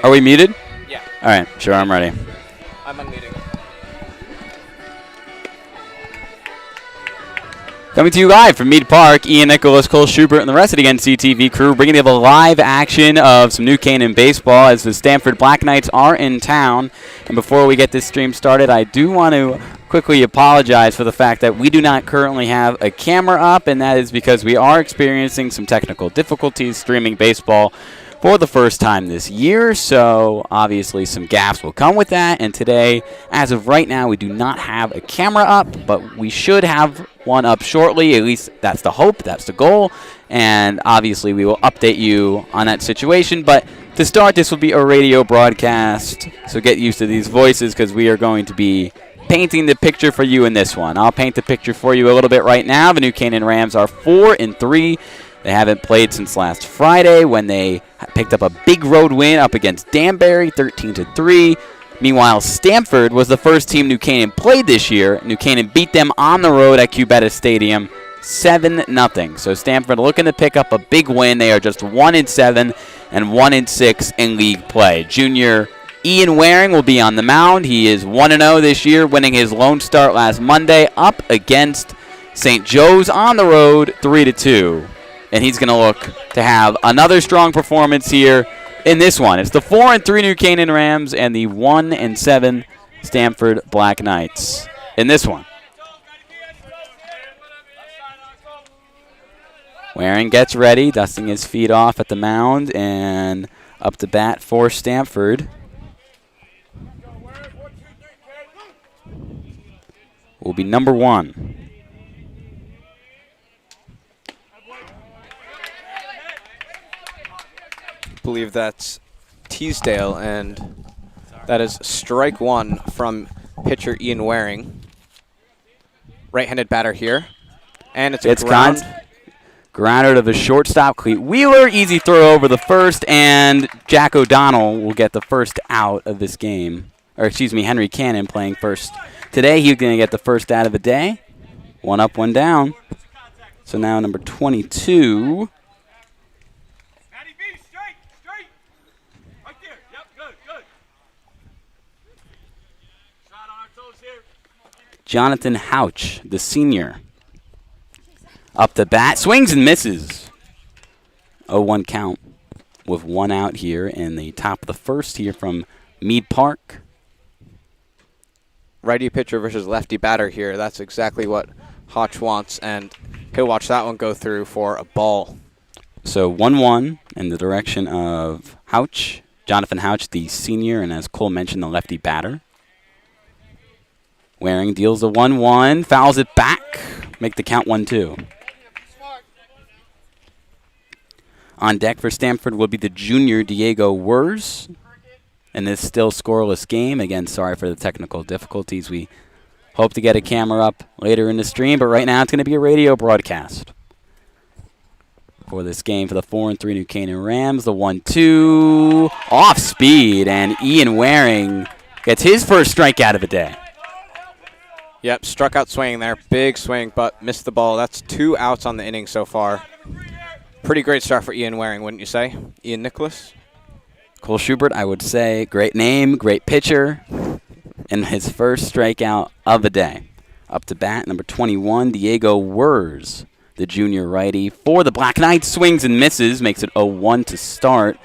Are we muted? Yeah. All right, sure, I'm ready. I'm unmuting. Coming to you live from Mead Park, Ian Nicholas, Cole Schubert, and the rest of the NCTV crew bringing you the live action of some new Canaan baseball as the Stamford Black Knights are in town. And before we get this stream started, I do want to quickly apologize for the fact that we do not currently have a camera up, and that is because we are experiencing some technical difficulties streaming baseball for the first time this year, so obviously some gaps will come with that. And today, as of right now, we do not have a camera up, but we should have one up shortly. At least that's the hope, that's the goal, and obviously we will update you on that situation. But to start, this will be a radio broadcast, so get used to these voices because we are going to be painting the picture for you in this one. I'll paint the picture for you a little bit right now. The new Canaan Rams are 4-3. They haven't played since last Friday when they picked up a big road win up against Danbury, 13-3. Meanwhile, Stamford was the first team New Canaan played this year. New Canaan beat them on the road at Cubetta Stadium, 7-0. So Stamford looking to pick up a big win. They are just 1-7 and 1-6 in league play. Junior Ian Waring will be on the mound. He is 1-0 this year, winning his lone start last Monday up against St. Joe's on the road, 3-2. And he's going to look to have another strong performance here in this one. It's the 4-3 New Canaan Rams and the 1-7 Stamford Black Knights in this one. Waring gets ready, dusting his feet off at the mound, and up to bat for Stamford will be number 1. I believe that's Teasdale, and that is strike one from pitcher Ian Waring. Right-handed batter here, and it's grounder to the shortstop, Cleat Wheeler. Easy throw over the first, and Jack O'Donnell will get the first out of this game. Or excuse me, Henry Cannon playing first. Today he's going to get the first out of the day. 1 up, 1 down. So now number 22. Jonathan Houch, the senior. Up the bat, swings and misses. 0-1 count with 1 out here in the top of the first here from Mead Park. Righty pitcher versus lefty batter here. That's exactly what Houch wants, and he'll watch that one go through for a ball. So 1-1 in the direction of Houch. Jonathan Houch, the senior, and as Cole mentioned, the lefty batter. Waring deals a 1-1, fouls it back, make the count 1-2. On deck for Stamford will be the junior Diego Wers in this still scoreless game. Again, sorry for the technical difficulties. We hope to get a camera up later in the stream, but right now it's going to be a radio broadcast for this game for the 4-3 New Canaan Rams. The 1-2 off speed, and Ian Waring gets his first strikeout of the day. Yep, struck out swinging there. Big swing, but missed the ball. That's 2 outs on the inning so far. Pretty great start for Ian Waring, wouldn't you say? Ian Nicholas? Cole Schubert, I would say. Great name, great pitcher, and his first strikeout of the day. Up to bat, number 21, Diego Wers, the junior righty. For the Black Knights, swings and misses, makes it 0-1 to start.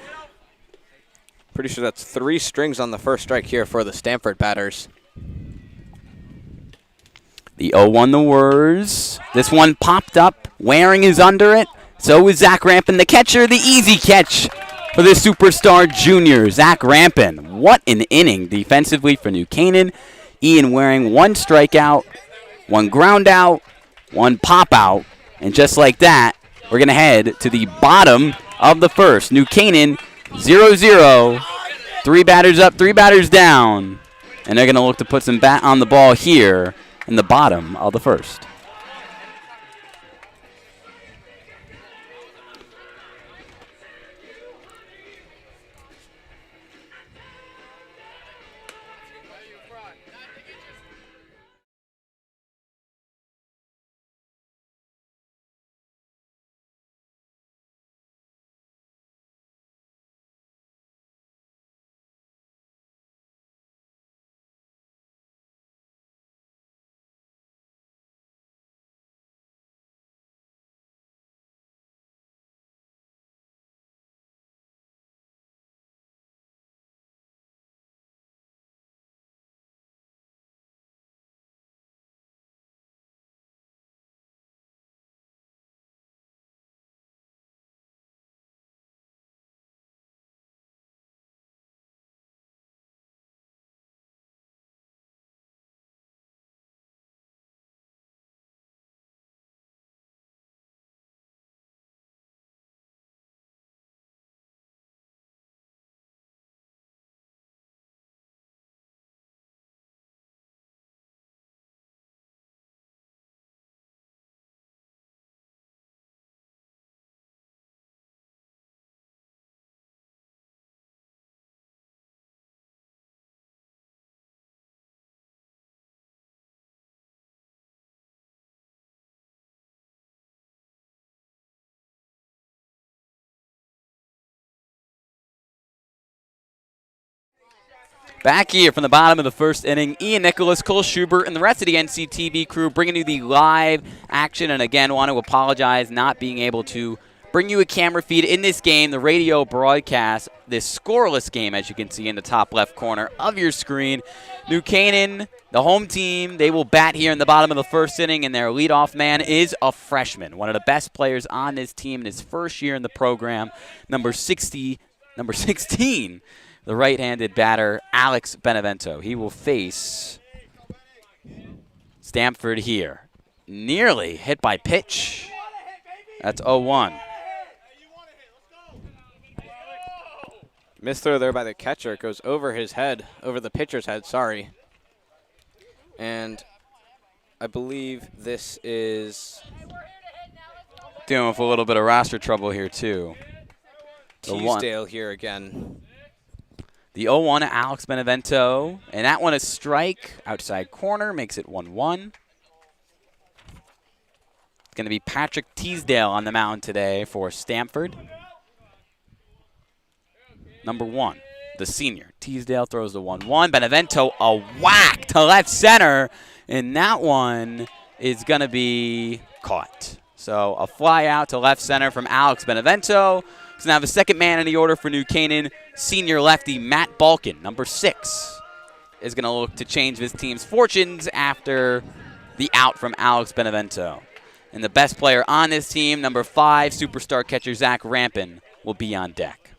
Pretty sure that's 3 strings on the first strike here for the Stamford batters. The 0-1 the Wers. This one popped up. Waring is under it. So is Zach Rampin, the catcher. The easy catch for the superstar junior, Zach Rampin. What an inning defensively for New Canaan. Ian Waring, 1 strikeout, 1 ground out, 1 pop out. And just like that, we're going to head to the bottom of the first. New Canaan, 0-0. 3 batters up, 3 batters down. And they're going to look to put some bat on the ball here in the bottom of the first. Back here from the bottom of the first inning, Ian Nicholas, Cole Schubert, and the rest of the NCTV crew bringing you the live action. And again, want to apologize not being able to bring you a camera feed in this game, the radio broadcast, this scoreless game, as you can see in the top left corner of your screen. New Canaan, the home team, they will bat here in the bottom of the first inning, and their leadoff man is a freshman, one of the best players on this team in his first year in the program, number 16, the right-handed batter, Alex Benevento. He will face Stamford here. Nearly hit by pitch. That's 0-1. Missed throw there by the catcher. It goes over his head, over the pitcher's head, sorry. And I believe this is dealing with a little bit of roster trouble here, too. Teasdale here again. The 0-1 Alex Benevento, and that one is strike. Outside corner makes it 1-1. It's going to be Patrick Teasdale on the mound today for Stamford. Number 1, the senior. Teasdale throws the 1-1. Benevento, a whack to left center, and that one is going to be caught. So a fly out to left center from Alex Benevento. So now the second man in the order for New Canaan, senior lefty Matt Balkin, number 6, is going to look to change this team's fortunes after the out from Alex Benevento. And the best player on this team, number 5, superstar catcher Zach Rampin, will be on deck.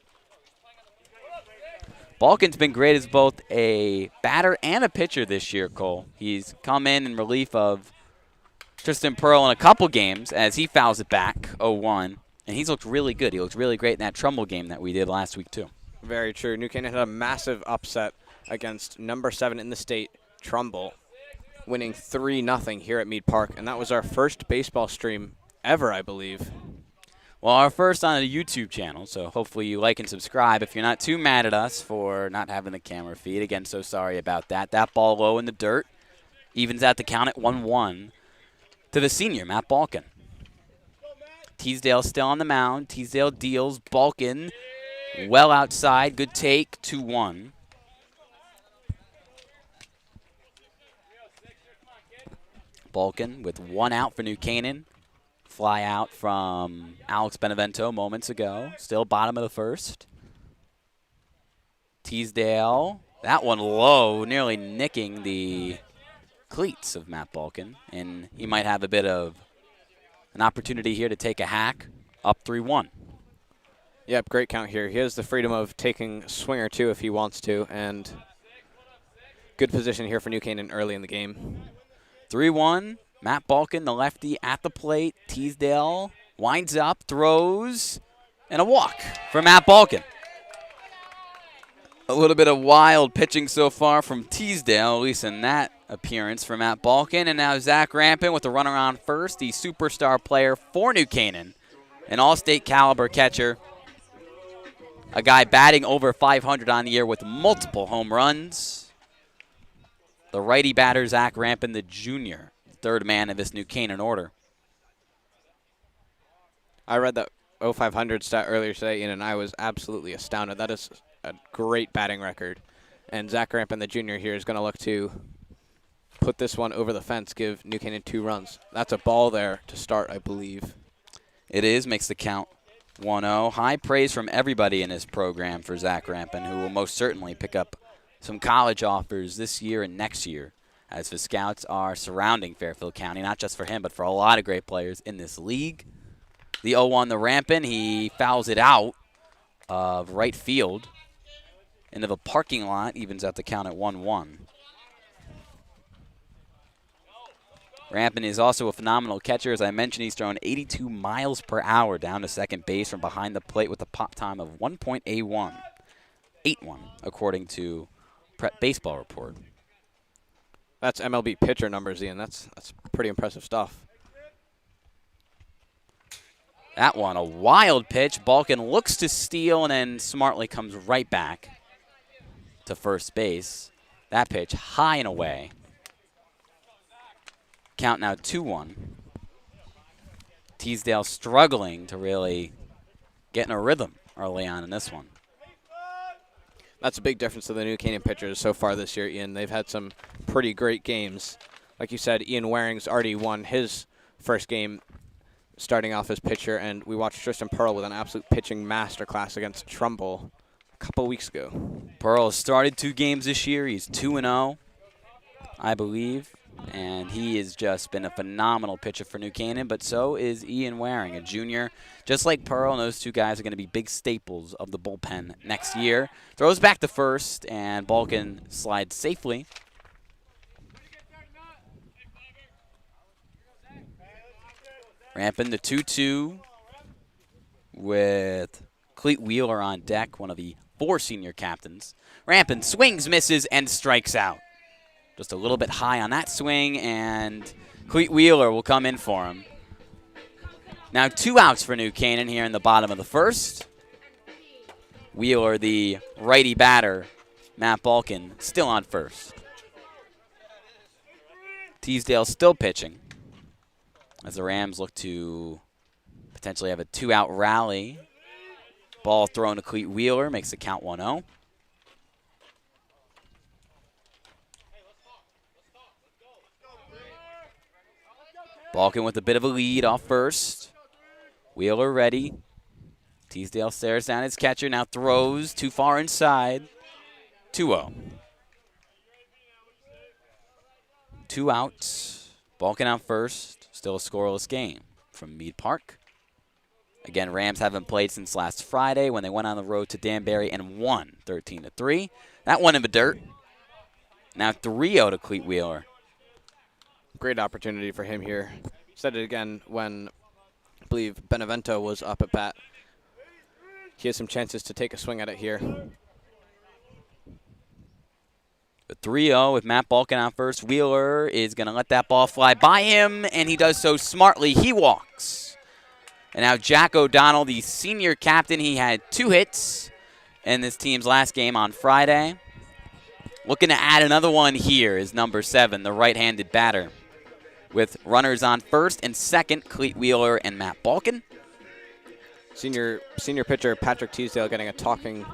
Balkin's been great as both a batter and a pitcher this year, Cole. He's come in relief of Tristan Pearl in a couple games as he fouls it back, 0-1. And he's looked really good. He looked really great in that Trumbull game that we did last week, too. Very true. New Canaan had a massive upset against number 7 in the state, Trumbull, winning 3-0 here at Mead Park. And that was our first baseball stream ever, I believe. Well, our first on the YouTube channel, so hopefully you like and subscribe if you're not too mad at us for not having the camera feed. Again, so sorry about that. That ball low in the dirt evens out the count at 1-1 to the senior, Matt Balkin. Teasdale still on the mound. Teasdale deals. Balkin well outside. Good take. 2-1. Balkin with 1 out for New Canaan. Fly out from Alex Benevento moments ago. Still bottom of the first. Teasdale. That one low, nearly nicking the cleats of Matt Balkin. And he might have a bit of an opportunity here to take a hack, up 3-1. Yep, great count here. He has the freedom of taking a swing or two if he wants to, and good position here for New Canaan early in the game. 3-1, Matt Balkin, the lefty, at the plate. Teasdale winds up, throws, and a walk for Matt Balkin. A little bit of wild pitching so far from Teasdale, at least in that appearance for Matt Balkin. And now Zach Rampin with the runner on first, the superstar player for New Canaan, an all-state caliber catcher, a guy batting over 500 on the year with multiple home runs. The righty batter, Zach Rampin, the junior, third man of this New Canaan order. I read that 0500 stat earlier today, and I was absolutely astounded. That is a great batting record. And Zach Rampin, the junior here, is going to look to put this one over the fence, give New Canaan 2 runs. That's a ball there to start, I believe. It is, makes the count 1-0. High praise from everybody in this program for Zach Rampin, who will most certainly pick up some college offers this year and next year, as the scouts are surrounding Fairfield County, not just for him, but for a lot of great players in this league. The 0-1, the Rampin, he fouls it out of right field into the parking lot, evens out the count at 1-1. Rampin is also a phenomenal catcher. As I mentioned, he's thrown 82 miles per hour down to second base from behind the plate with a pop time of 1.81. 8-1, according to Prep Baseball Report. That's MLB pitcher numbers, Ian. That's pretty impressive stuff. That one, a wild pitch. Balkin looks to steal and then smartly comes right back to first base. That pitch high and away. Count now 2-1. Teasdale struggling to really get in a rhythm early on in this one. That's a big difference to the New Canaan pitchers so far this year, Ian. They've had some pretty great games. Like you said, Ian Waring's already won his first game starting off as pitcher, and we watched Tristan Pearl with an absolute pitching masterclass against Trumbull a couple weeks ago. Pearl has started 2 games this year. He's 2-0, I believe. And he has just been a phenomenal pitcher for New Canaan, but so is Ian Waring, a junior. Just like Pearl, and those 2 guys are going to be big staples of the bullpen next year. Throws back to first, and Balkin slides safely. Ramping the 2-2 with Cleat Wheeler on deck, one of the 4 senior captains. Ramping swings, misses, and strikes out. Just a little bit high on that swing, and Cleat Wheeler will come in for him. Now 2 outs for New Canaan here in the bottom of the first. Wheeler, the righty batter, Matt Balkin, still on first. Teasdale still pitching as the Rams look to potentially have a 2-out rally. Ball thrown to Cleat Wheeler, makes the count 1-0. Balkin with a bit of a lead off first. Wheeler ready. Teasdale stares down his catcher, now throws too far inside. 2-0. 2 outs. Balkin out first. Still a scoreless game from Mead Park. Again, Rams haven't played since last Friday when they went on the road to Danbury and won 13-3. That one in the dirt. Now 3-0 to Cleat Wheeler. Great opportunity for him here. Said it again when I believe Benevento was up at bat. He has some chances to take a swing at it here. The 3-0 with Matt Balkin on first. Wheeler is going to let that ball fly by him, and he does so smartly. He walks. And now Jack O'Donnell, the senior captain, he had 2 hits in this team's last game on Friday. Looking to add another one here is number 7, the right-handed batter, with runners on first and second, Cleat Wheeler and Matt Balkin. Senior pitcher Patrick Teasdale getting a talking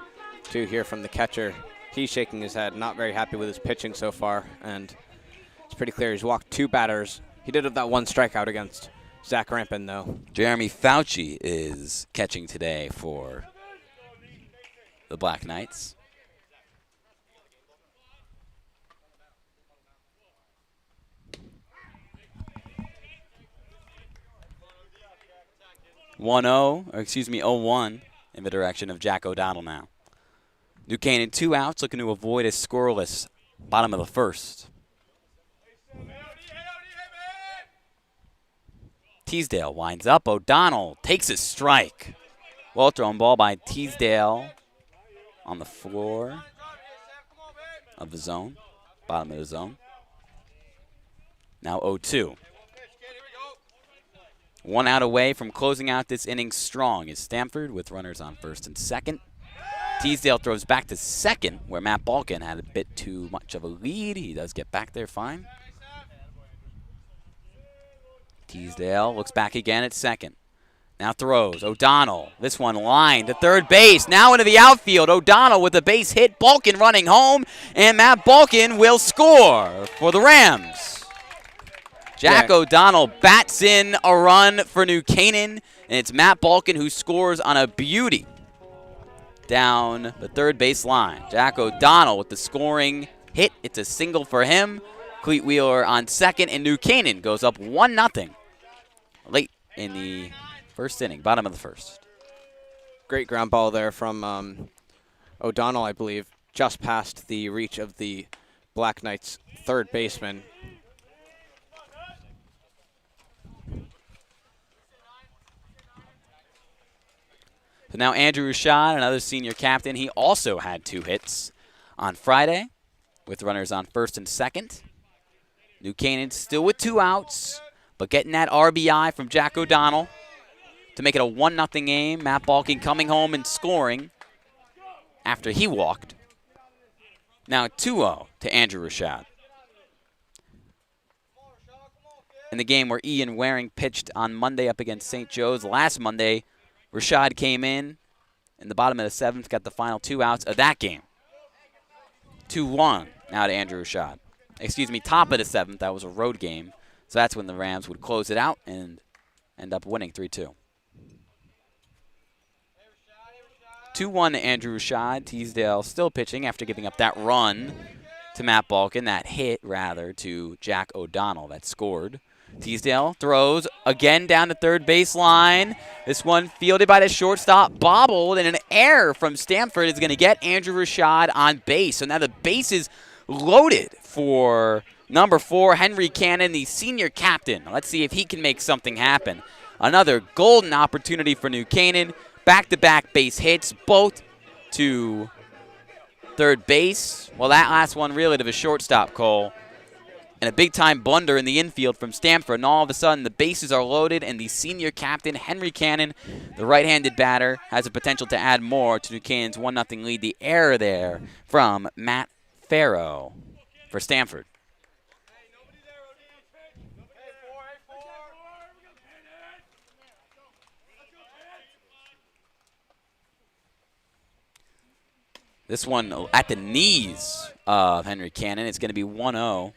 to here from the catcher. He's shaking his head, not very happy with his pitching so far, and it's pretty clear he's walked 2 batters. He did have that 1 strikeout against Zach Rampin, though. Jeremy Fauci is catching today for the Black Knights. Oh one in the direction of Jack O'Donnell now. New Canaan 2 outs, looking to avoid a scoreless bottom of the first. Teasdale winds up. O'Donnell takes a strike. Well thrown ball by Teasdale on the floor of the zone, bottom of the zone. Now 0-2. 1 out away from closing out this inning strong is Stamford with runners on first and second. Teasdale throws back to second where Matt Balkin had a bit too much of a lead. He does get back there fine. Teasdale looks back again at second. Now throws. O'Donnell. This one lined to third base. Now into the outfield. O'Donnell with a base hit. Balkin running home. And Matt Balkin will score for the Rams. Jack O'Donnell bats in a run for New Canaan. And it's Matt Balkin who scores on a beauty down the third base line. Jack O'Donnell with the scoring hit. It's a single for him. Cleat Wheeler on second. And New Canaan goes up 1-0 late in the first inning, bottom of the first. Great ground ball there from O'Donnell, I believe, just past the reach of the Black Knights' third baseman. So now Andrew Rashad, another senior captain, he also had 2 hits on Friday with runners on first and second. New Canaan still with 2 outs, but getting that RBI from Jack O'Donnell to make it a 1-0 game. Matt Balkin coming home and scoring after he walked. Now 2-0 to Andrew Rashad. In the game where Ian Waring pitched on Monday up against St. Joe's last Monday, Rashad came in the bottom of the 7th, got the final 2 outs of that game. 2-1 now to Andrew Rashad. Excuse me, top of the 7th. That was a road game. So that's when the Rams would close it out and end up winning 3-2. 2-1 to Andrew Rashad. Teasdale still pitching after giving up that run to Matt Balkin, that hit, rather, to Jack O'Donnell that scored. Teasdale throws again down the third baseline. This one fielded by the shortstop, bobbled, and an error from Stamford is going to get Andrew Rashad on base. So now the base is loaded for number 4, Henry Canaan, the senior captain. Let's see if he can make something happen. Another golden opportunity for New Canaan. Back-to-back base hits, both to third base. Well, that last one really to the shortstop, Cole. And a big-time blunder in the infield from Stamford. And all of a sudden, the bases are loaded, and the senior captain, Henry Canaan, the right-handed batter, has the potential to add more to New Canaan's 1-0 lead. The error there from Matt Farrow for Stamford. This one at the knees of Henry Canaan. It's going to be 1-0.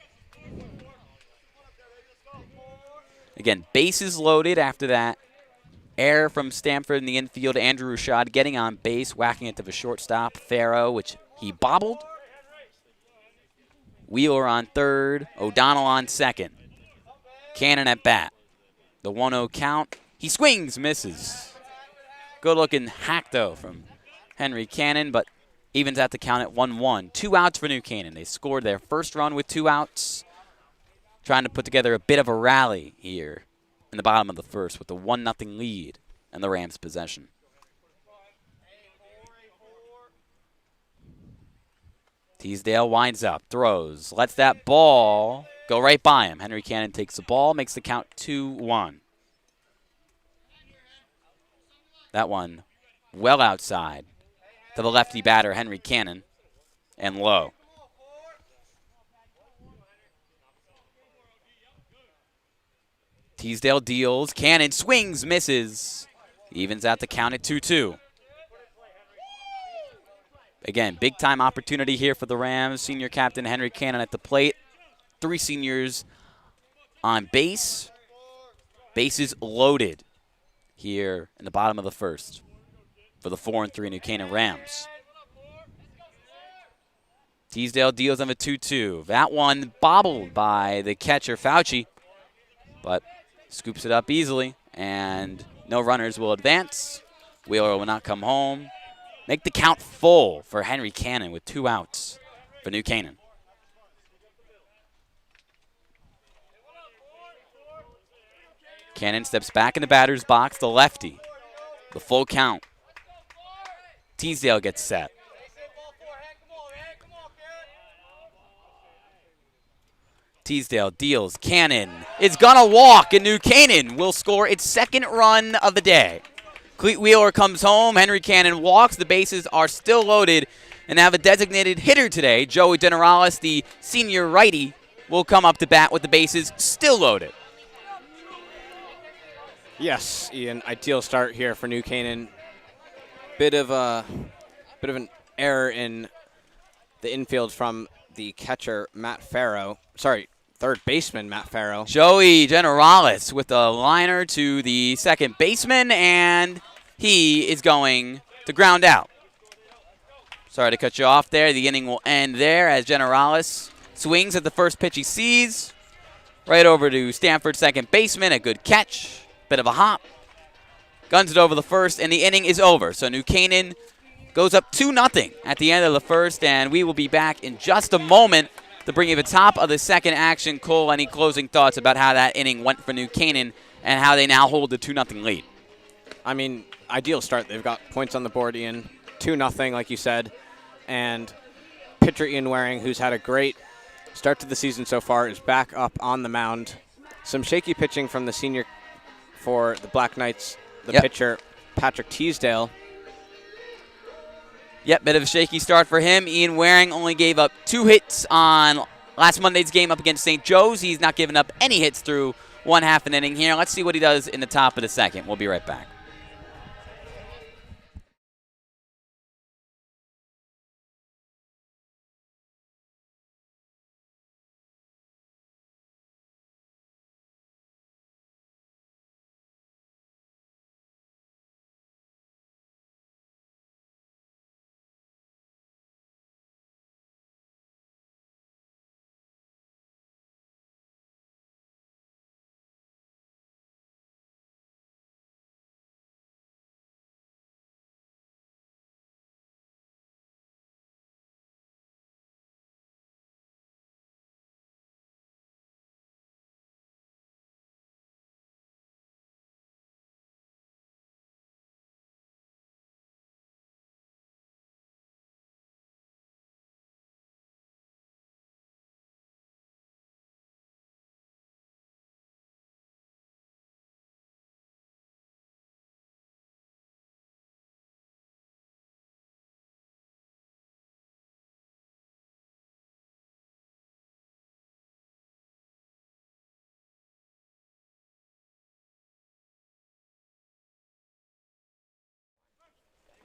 Again, bases loaded after that error from Stamford in the infield. Andrew Rashad getting on base, whacking it to the shortstop. Farrow, which he bobbled. Wheeler on third. O'Donnell on second. Cannon at bat. The 1-0 count. He swings, misses. Good-looking hack, though, from Henry Canaan, but evens out the count at 1-1. 2 outs for New Canaan. They scored their first run with 2 outs. Trying to put together a bit of a rally here in the bottom of the first with the 1-0 lead and the Rams' possession. Teasdale winds up, throws, lets that ball go right by him. Henry Canaan takes the ball, makes the count 2-1. That one well outside to the lefty batter, Henry Canaan, and low. Teasdale deals. Cannon swings, misses. Evens out the count at 2-2. Again, big-time opportunity here for the Rams. Senior captain Henry Canaan at the plate. 3 seniors on base. Bases loaded here in the bottom of the first for the 4-3 New Canaan Rams. Teasdale deals on a 2-2. That one bobbled by the catcher, Fauci, but scoops it up easily, and no runners will advance. Wheeler will not come home. Make the count full for Henry Canaan with 2 outs for New Canaan. Canaan steps back in the batter's box, the lefty. The full count. Teasdale gets set. Teasdale deals. Cannon is going to walk, and New Canaan will score its 2nd run of the day. Cleat Wheeler comes home. Henry Canaan walks. The bases are still loaded. And now the designated hitter today, Joey Generales, the senior righty, will come up to bat with the bases still loaded. Yes, Ian, ideal start here for New Canaan. Bit of an error in the infield from the catcher, Matt Farrow. Sorry, third baseman, Matt Farrow. Joey Generales with a liner to the second baseman, and he is going to ground out. Sorry to cut you off there. The inning will end there as Generales swings at the first pitch he sees. Right over to Stamford, second baseman. A good catch. Bit of a hop. Guns it over the first, and the inning is over. So New Canaan goes up 2-0 at the end of the first, and we will be back in just a moment to bring you the top of the second action. Cole, any closing thoughts about how that inning went for New Canaan and how they now hold the 2-0 lead? I mean, ideal start. They've got points on the board, Ian. 2-0, like you said. And pitcher Ian Waring, who's had a great start to the season so far, is back up on the mound. Some shaky pitching from the senior for the Black Knights, the pitcher, Patrick Teasdale. Yep, bit of a shaky start for him. Ian Waring only gave up 2 hits on last Monday's game up against St. Joe's. He's not given up any hits through 1/2 an inning here. Let's see what he does in the top of the second. We'll be right back.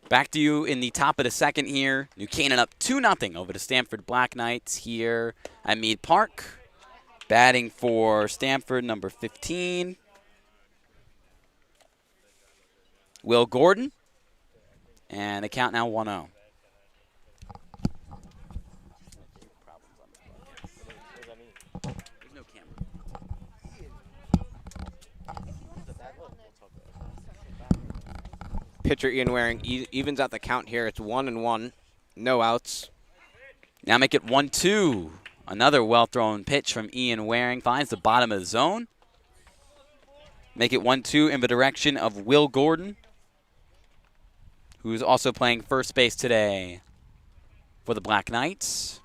Back to you in the top of the second here. New Canaan up 2-0 over the Stamford Black Knights here at Mead Park. Batting for Stamford, number 15, Will Gordon. And the count now 1-0. Pitcher Ian Waring evens out the count here. It's 1-1, no outs. Now make it 1-2. Another well-thrown pitch from Ian Waring finds the bottom of the zone. Make it 1-2 in the direction of Will Gordon, who's also playing first base today for the Black Knights.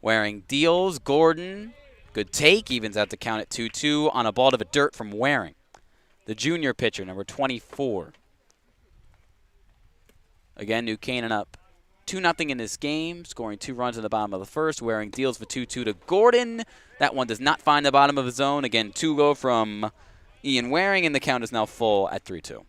Waring deals. Gordon, good take, evens out the count at 2-2 on a ball to the dirt from Waring, the junior pitcher, number 24. Again, New Canaan up 2-0 in this game, scoring 2 runs in the bottom of the first. Waring deals for 2-2 to Gordon. That one does not find the bottom of the zone. Again, 2-0 from Ian Waring, and the count is now full at 3-2.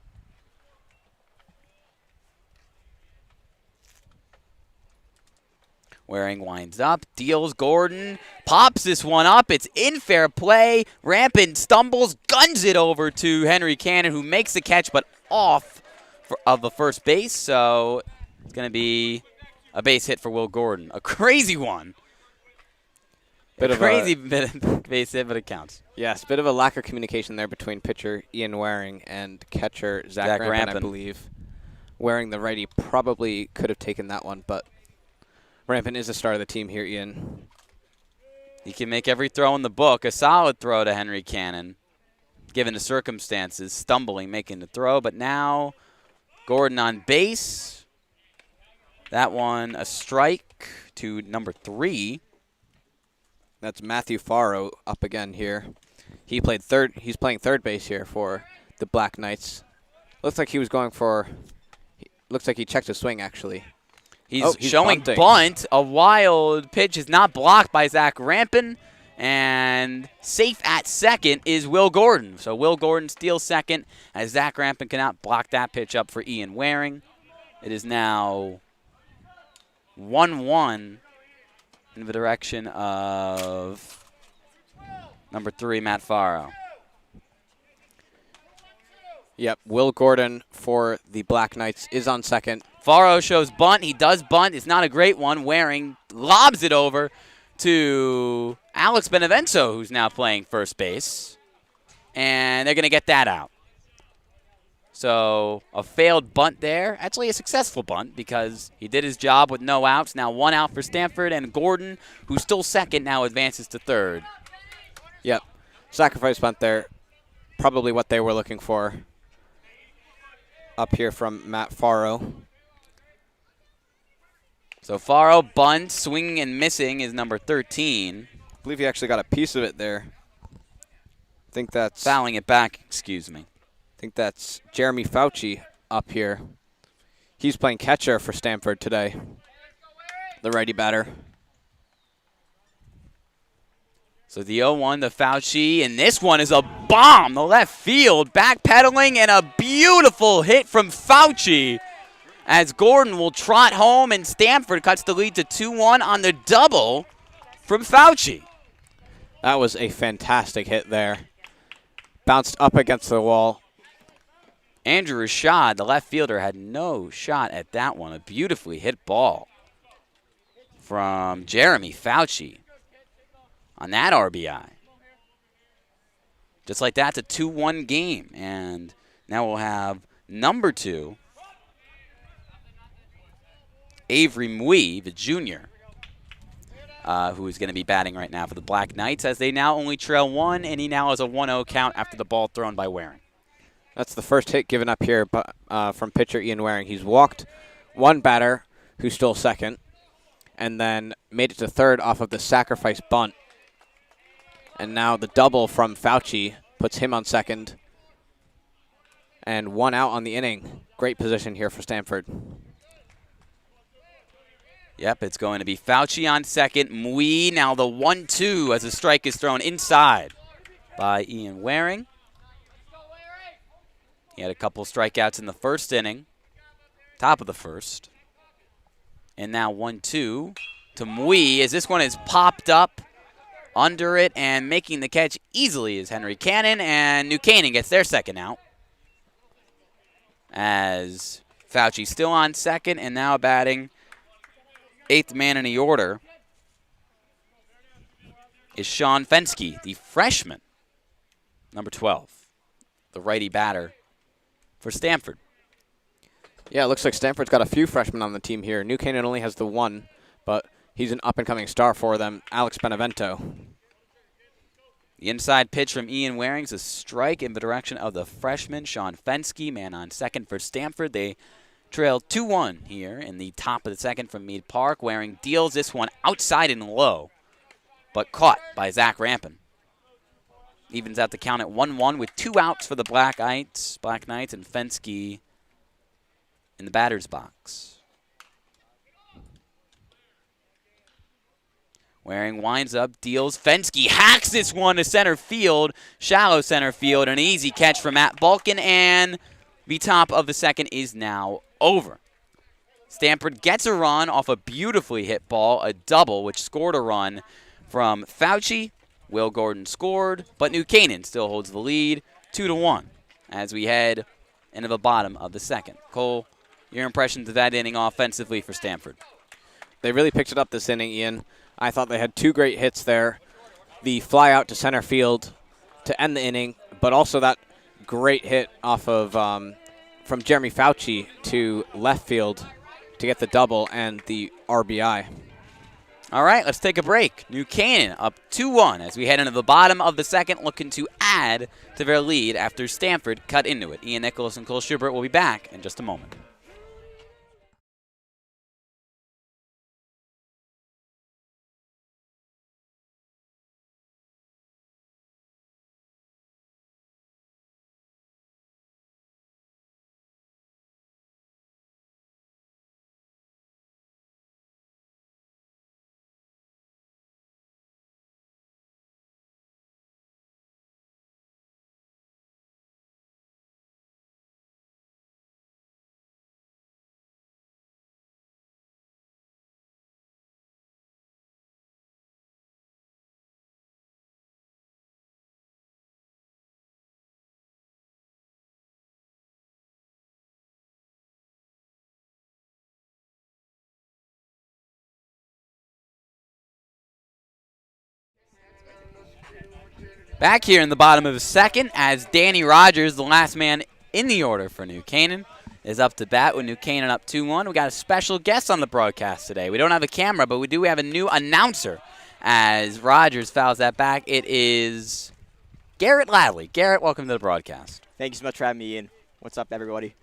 Waring winds up, deals. Gordon pops this one up. It's in fair play. Rampant stumbles, guns it over to Henry Cannon, who makes the catch, but off of the first base. So it's going to be a base hit for Will Gordon. A crazy one. Crazy base hit, but it counts. Yes, bit of a lack of communication there between pitcher Ian Waring and catcher Zach Rampin, I believe. Waring, the righty, probably could have taken that one, but Rampin is the star of the team here, Ian. He can make every throw in the book. A solid throw to Henry Cannon, given the circumstances. Stumbling, making the throw, but now Gordon on base. That one a strike to number 3. That's Matthew Farrow up again here. He played third. He's playing third base here for the Black Knights. Looks like he was going for. Looks like he checked his swing actually. He's showing bunting. Bunt. A wild pitch is not blocked by Zach Rampin, and safe at second is Will Gordon. So Will Gordon steals second as Zach Rampin cannot block that pitch up for Ian Waring. It is now 1-1 in the direction of number 3, Matt Farrow. Yep, Will Gordon for the Black Knights is on second. Farrow shows bunt. He does bunt. It's not a great one. Waring lobs it over to Alex Benevento, who's now playing first base. And they're going to get that out. So a failed bunt there. Actually a successful bunt because he did his job with no outs. Now 1 out for Stamford, and Gordon, who's still second, now advances to third. Yep. Sacrifice bunt there. Probably what they were looking for up here from Matt Farrow. So Farrow bunt, swinging and missing is number 13. I believe he actually got a piece of it there. I think that's fouling it back, excuse me. I think that's Jeremy Fauci up here. He's playing catcher for Stamford today, the righty batter. So the 0-1 to Fauci, and this one is a bomb. The left field, backpedaling, and a beautiful hit from Fauci as Gordon will trot home, and Stamford cuts the lead to 2-1 on the double from Fauci. That was a fantastic hit there. Bounced up against the wall. Andrew Rashad, the left fielder, had no shot at that one. A beautifully hit ball from Jeremy Fauci on that RBI. Just like that, it's a 2-1 game. And now we'll have number 2, Avery Mead, the junior, who is going to be batting right now for the Black Knights, as they now only trail 1, and he now has a 1-0 count after the ball thrown by Waring. That's the first hit given up here from pitcher Ian Waring. He's walked one batter who stole second and then made it to third off of the sacrifice bunt. And now the double from Fauci puts him on second. And 1 out on the inning. Great position here for Stamford. Yep, it's going to be Fauci on second. Mead now the 1-2 as a strike is thrown inside by Ian Waring. He had a couple strikeouts in the first inning. top of the first. And now 1-2 to Mead as this one is popped up under it, and making the catch easily is Henry Cannon, and New Canaan gets their second out. As Fauci still on second, and now batting 8th man in the order is Sean Fensky, the freshman, number 12, the righty batter for Stamford. Yeah, it looks like Stanford's got a few freshmen on the team here. New Canaan only has the one, but he's an up-and-coming star for them, Alex Benevento. The inside pitch from Ian Waring's a strike in the direction of the freshman, Sean Fensky, man on second for Stamford. They trail 2-1 here in the top of the second from Mead Park. Waring deals this one outside and low, but caught by Zach Rampin. Evens out the count at 1-1 with 2 outs for the Black Knights, and Fensky in the batter's box. Waring winds up, deals. Fensky hacks this one to center field, shallow center field. An easy catch from Matt Balkin, and the top of the second is now over. Stamford gets a run off a beautifully hit ball, a double, which scored a run from Fauci. Will Gordon scored, but New Canaan still holds the lead, 2-1, as we head into the bottom of the second. Cole, your impressions of that inning offensively for Stamford? They really picked it up this inning, Ian. I thought they had 2 great hits there. The fly out to center field to end the inning, but also that great hit off of from Jeremy Fauci to left field to get the double and the RBI. All right, let's take a break. New Canaan up 2-1 as we head into the bottom of the second, looking to add to their lead after Stamford cut into it. Ian Nicholas and Cole Schubert will be back in just a moment. Back here in the bottom of the second as Danny Rogers, the last man in the order for New Canaan, is up to bat with New Canaan up 2-1. We got a special guest on the broadcast today. We don't have a camera, but we do have a new announcer as Rogers fouls that back. It is Garrett Ladley. Garrett, welcome to the broadcast. Thank you so much for having me, Ian. What's up, everybody?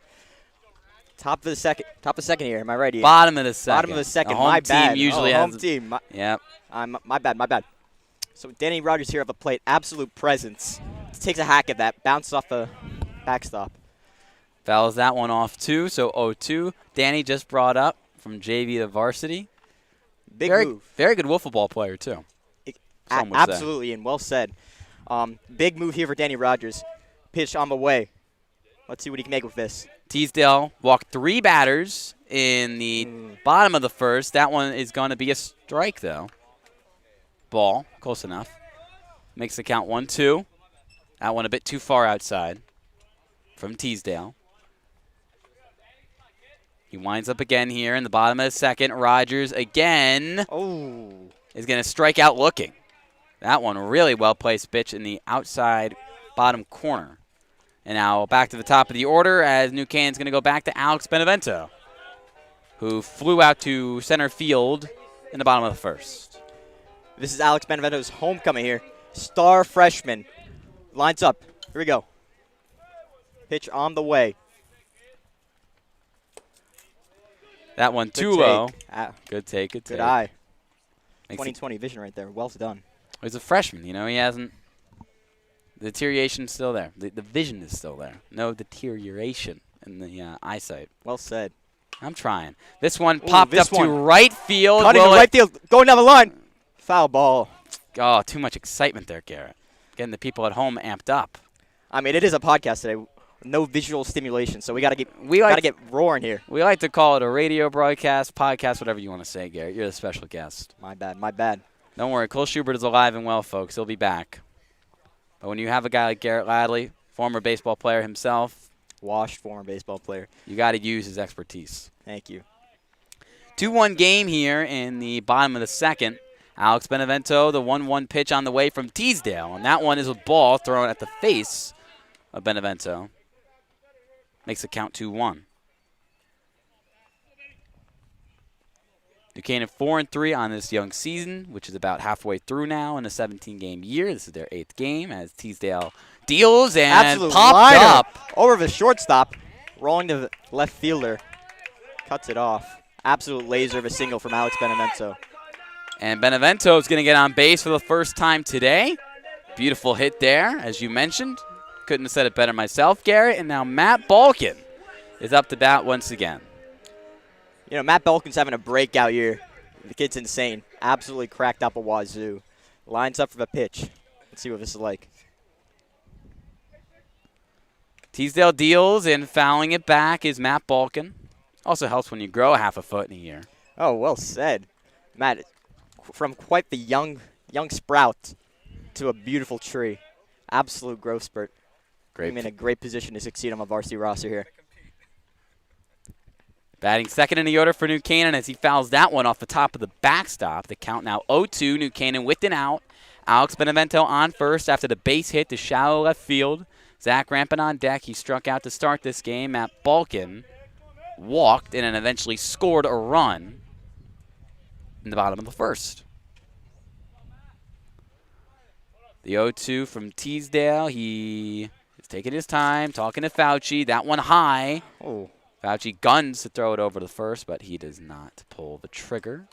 Top of the second here. Am I right, Ian? Bottom of the second. Bottom of the second. The home my bad. team usually home has. team. Yep. My bad. So Danny Rogers here at the plate. Absolute presence. Takes a hack at that. Bounces off the backstop. Fouls that one off too. So 0-2. Danny just brought up from JV to varsity. Big move. Very good wiffle ball player too. Absolutely, and well said. Big move here for Danny Rogers. Pitch on the way. Let's see what he can make with this. Teasdale walked 3 batters in the bottom of the first. That one is going to be a strike, though. Ball, close enough. Makes the count 1-2. That one a bit too far outside from Teasdale. He winds up again here in the bottom of the second. Rogers again is going to strike out looking. That one really well-placed pitch in the outside bottom corner. And now back to the top of the order as New Canaan's going to go back to Alex Benevento, who flew out to center field in the bottom of the first. This is Alex Benevento's homecoming here. Star freshman. Lines up. Here we go. Pitch on the way. That one too low. Good take. Good eye. 20/20 vision right there. Well done. He's a freshman. You know, he hasn't. The deterioration's still there. The vision is still there. No deterioration in the eyesight. Well said. I'm trying. This one popped up to right field. Cutting to right field. Going down the line. Foul ball. Oh, too much excitement there, Garrett. Getting the people at home amped up. I mean, it is a podcast today. no visual stimulation. So we gotta get roaring here. We like to call it a radio broadcast, podcast, whatever you want to say, Garrett. You're the special guest. My bad. My bad. Don't worry, Cole Schubert is alive and well, folks. He'll be back. But when you have a guy like Garrett Ladley, former baseball player himself, Washed former baseball player. you got to use his expertise. Thank you. 2-1 game here in the bottom of the second. Alex Benevento, the 1-1 pitch on the way from Teasdale. And that one is a ball thrown at the face of Benevento. Makes it count 2-1. New Canaan 4-3 on this young season, which is about halfway through now in a 17-game year. This is their 8th game as Teasdale deals and Absolute popped liner up. over the shortstop, rolling to the left fielder, cuts it off. Absolute laser of a single from Alex Benevento. And Benevento is going to get on base for the first time today. Beautiful hit there, as you mentioned. Couldn't have said it better myself, Garrett. And now Matt Balkin is up to bat once again. You know, Matt Balkin's having a breakout year. The kid's insane. Absolutely cracked up a wazoo. Lines up for the pitch. Let's see what this is like. Teasdale deals, and fouling it back is Matt Balkin. Also helps when you grow a half a foot in a year. Oh, well said. Matt, from quite the young sprout to a beautiful tree. Absolute growth spurt. Great. I'm in a great position to succeed on my varsity roster here. Batting second in the order for New Canaan as he fouls that one off the top of the backstop. The count now 0-2. New Canaan with an out. Alex Benevento on first after the base hit to shallow left field. Zach Rampin on deck. He struck out to start this game. Matt Balkin walked and then eventually scored a run in the bottom of the first. The 0-2 from Teasdale. He is taking his time, talking to Fauci. That one high. Oh. Fauci guns to throw it over the first, but he does not pull the trigger.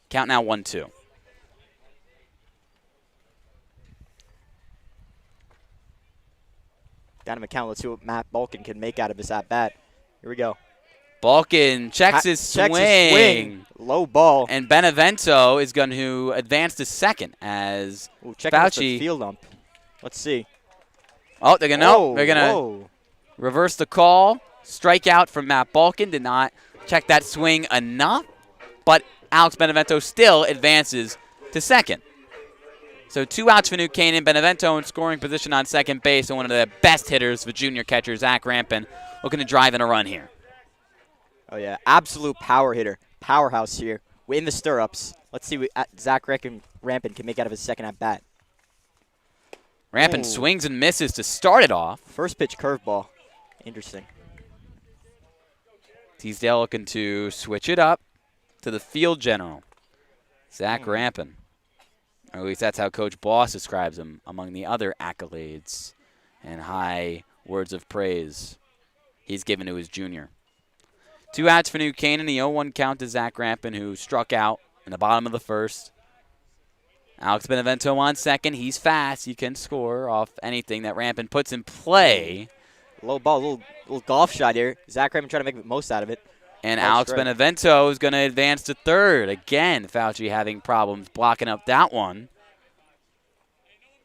Count now 1-2. Down to McCown. Let's see what Matt Balkin can make out of his at-bat. Here we go. Balkin checks his swing. Low ball. And Benevento is going to advance to second as Check out Fauci. the field ump. Let's see. Oh, they're going to reverse the call. Strikeout from Matt Balkin. Did not check that swing enough. But Alex Benevento still advances to second. So 2 outs for New Canaan. Benevento in scoring position on second base. And one of the best hitters, the junior catcher, Zach Rampin, looking to drive in a run here. Oh, yeah. Absolute power hitter. Powerhouse here. We're in the stirrups. Let's see what Zach Rampin can make out of his second at-bat. Rampin swings and misses to start it off. First pitch curveball. Interesting. Teasdale looking to switch it up to the field general, Zach Rampin. Or at least that's how Coach Boss describes him among the other accolades and high words of praise he's given to his junior. 2 outs for New Canaan. The 0-1 count to Zach Rampin, who struck out in the bottom of the first. Alex Benevento on second. He's fast. He can score off anything that Rampin puts in play. Low ball, little golf shot here. Zach Rampin trying to make the most out of it. And Alex Benevento is going to advance to third. Again, Fauci having problems blocking up that one.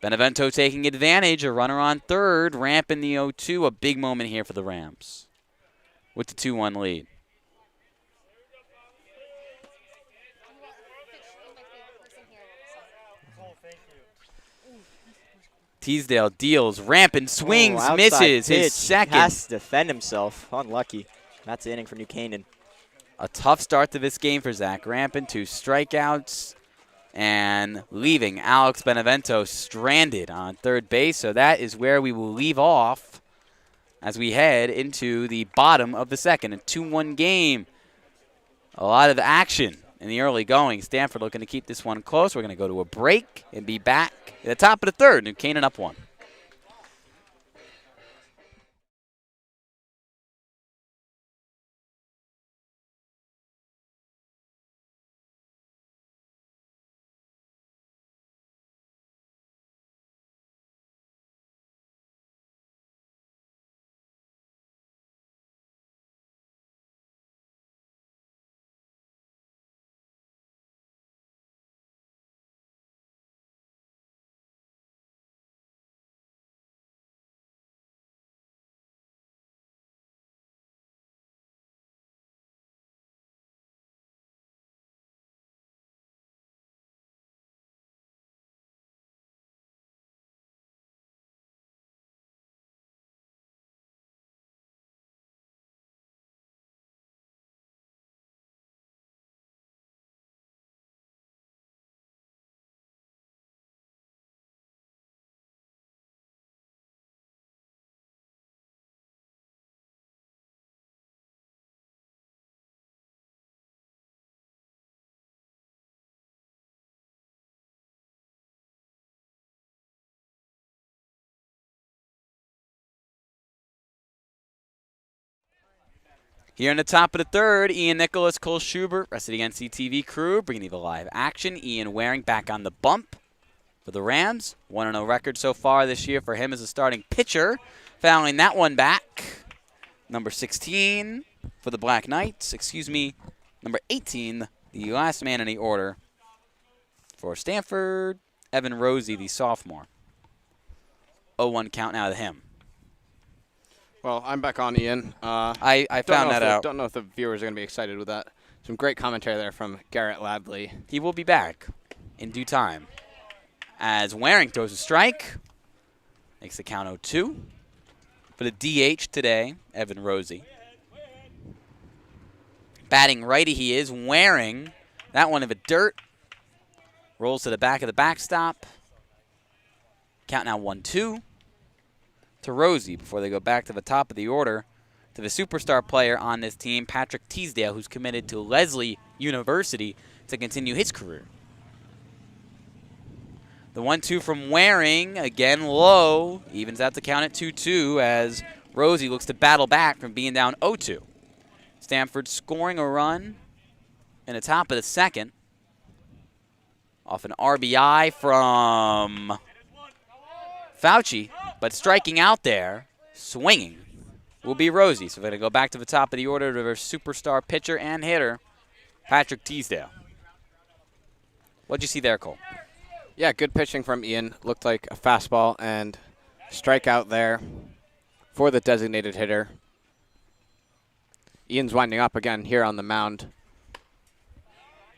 Benevento taking advantage. A runner on third. Rampin the 0-2. A big moment here for the Rams with the 2-1 lead. Teasdale deals. Rampin swings, misses. His second. Has to defend himself. Unlucky. That's the inning for New Canaan. A tough start to this game for Zach Rampin. 2 strikeouts and leaving Alex Benevento stranded on third base. So that is where we will leave off as we head into the bottom of the second. A 2-1 game. A lot of action in the early going. Stamford looking to keep this one close. We're going to go to a break and be back at the top of the third. New Canaan up 1. Here in the top of the third, Ian Nicholas, Cole Schubert, rest of the NCTV crew, bringing you the live action. Ian Waring back on the bump for the Rams. 1-0 record so far this year for him as a starting pitcher. Fouling that one back. Number 16 for the Black Knights. Number 18, the last man in the order for Stamford, Evan Rosie, the sophomore. 0-1 count now to him. Well, I'm back on, Ian. I found that out. Don't know if the viewers are going to be excited with that. Some great commentary there from Garrett Ladley. He will be back in due time. As Waring throws a strike, makes the count 0-2. For the DH today, Evan Rosie. Batting righty he is, Waring. That one of a dirt. Rolls to the back of the backstop. Count now 1-2. To Rosie before they go back to the top of the order to the superstar player on this team, Patrick Teasdale, who's committed to Lesley University to continue his career. The 1-2 from Waring, again low, evens out the count at 2-2 as Rosie looks to battle back from being down 0-2. Stamford scoring a run in the top of the second off an RBI from Fauci, but striking out there, swinging, will be Rosie. So we're going to go back to the top of the order to their superstar pitcher and hitter, Patrick Teasdale. What'd you see there, Cole? Yeah, good pitching from Ian. Looked like a fastball and strikeout there for the designated hitter. Ian's winding up again here on the mound.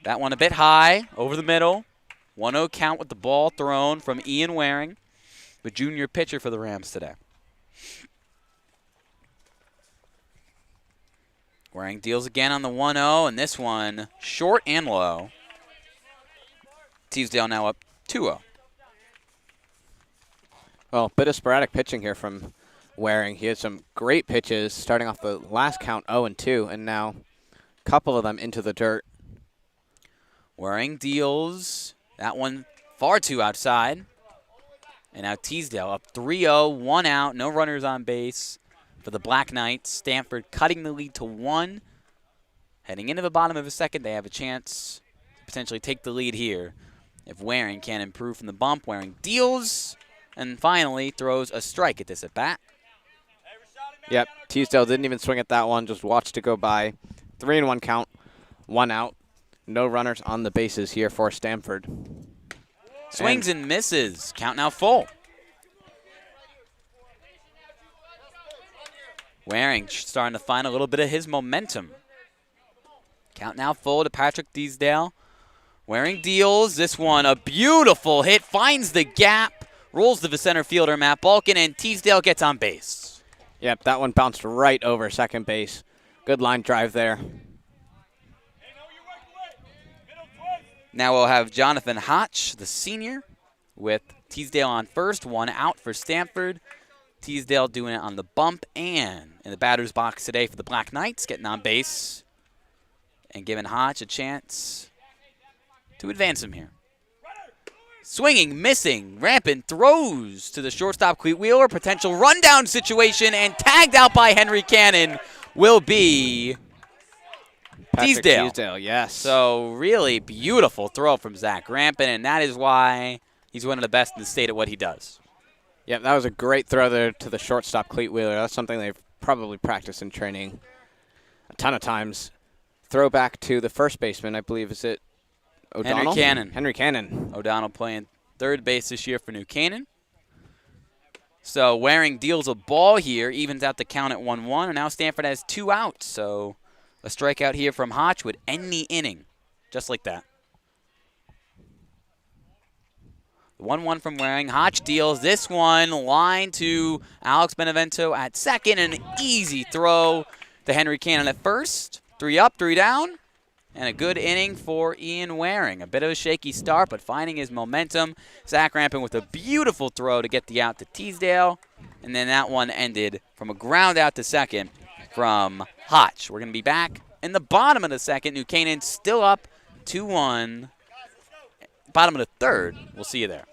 That one a bit high, over the middle. 1-0 count with the ball thrown from Ian Waring, the junior pitcher for the Rams today. Waring deals again on the 1-0, and this one short and low. Teasdale now up 2-0. Well, bit of sporadic pitching here from Waring. He had some great pitches, starting off the last count 0-2, and now a couple of them into the dirt. Waring deals that one far too outside. And now Teasdale up 3-0, 1 out, no runners on base for the Black Knights. Stamford cutting the lead to 1. Heading into the bottom of the second, they have a chance to potentially take the lead here. If Waring can improve from the bump, Waring deals and finally throws a strike at this at-bat. Yep, Teasdale didn't even swing at that one, just watched it go by. 3-1 count, 1 out. No runners on the bases here for Stamford. Swings and misses. Count now full. Waring starting to find a little bit of his momentum. Count now full to Patrick Teasdale. Waring deals. This one, a beautiful hit. Finds the gap. Rolls to the center fielder, Matt Balkin, and Teasdale gets on base. Yep, that one bounced right over second base. Good line drive there. Now we'll have Jonathan Hotch, the senior, with Teasdale on first. 1 out for Stamford. Teasdale doing it on the bump and in the batter's box today for the Black Knights, getting on base and giving Hotch a chance to advance him here. Swinging, missing, rampant, throws to the shortstop, Cleat Wheeler. Potential rundown situation, and tagged out by Henry Cannon will be Teasdale, yes. So really beautiful throw from Zach Rampant, and that is why he's one of the best in the state at what he does. Yep, that was a great throw there to the shortstop, Cleat Wheeler. That's something they've probably practiced in training a ton of times. Throw back to the first baseman, I believe, is it O'Donnell? Henry Cannon. Henry Cannon. O'Donnell playing third base this year for New Canaan. So Waring deals a ball here, evens out the count at 1-1, and now Stamford has 2 outs. So a strikeout here from Hotch would end the inning, just like that. 1-1 from Waring. Hotch deals this one, line to Alex Benevento at second, and an easy throw to Henry Cannon at first. 3 up, 3 down, and a good inning for Ian Waring. A bit of a shaky start, but finding his momentum. Zach Rampant with a beautiful throw to get the out to Teasdale, and then that one ended from a ground out to second from Hotch. We're going to be back in the bottom of the second. New Canaan still up 2-1. Bottom of the third. We'll see you there.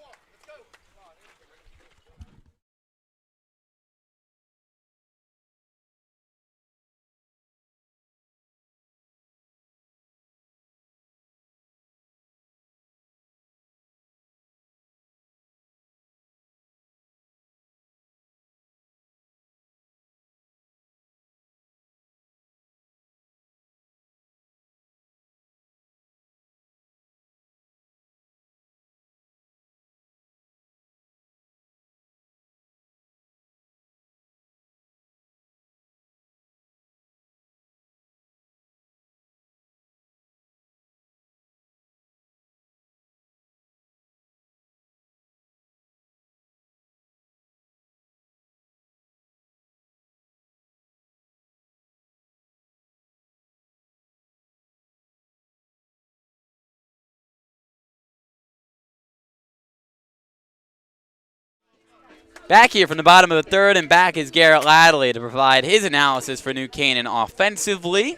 Back here from the bottom of the third, and back is Garrett Ladley to provide his analysis for New Canaan offensively.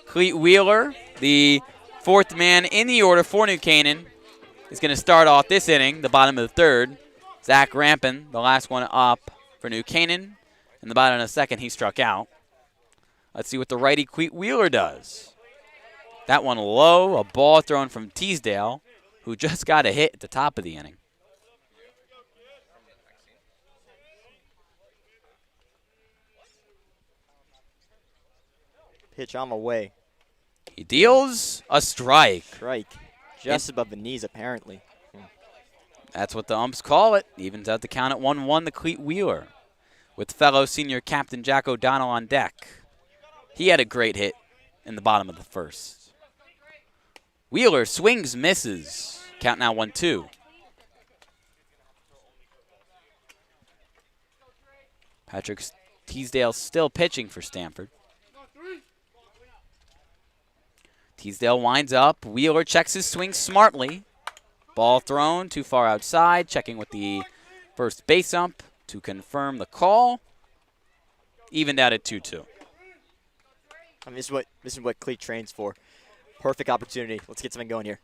Cleat Wheeler, the fourth man in the order for New Canaan, is going to start off this inning, the bottom of the third. Zach Rampin, the last one up for New Canaan. In the bottom of the second, he struck out. Let's see what the righty Cleat Wheeler does. That one low, a ball thrown from Teasdale, who just got a hit at the top of the inning. Pitch on the way. He deals a strike. Strike. Just above the knees, apparently. That's what the umps call it. Evens out the count at 1-1 the Cleat Wheeler, with fellow senior captain Jack O'Donnell on deck. He had a great hit in the bottom of the first. Wheeler swings, misses. Count now 1-2. Patrick Teasdale still pitching for Stamford. Teasdale winds up. Wheeler checks his swing smartly. Ball thrown too far outside. Checking with the first base ump to confirm the call. Evened out at 2-2. I mean, this is what Cleat trains for. Perfect opportunity. Let's get something going here.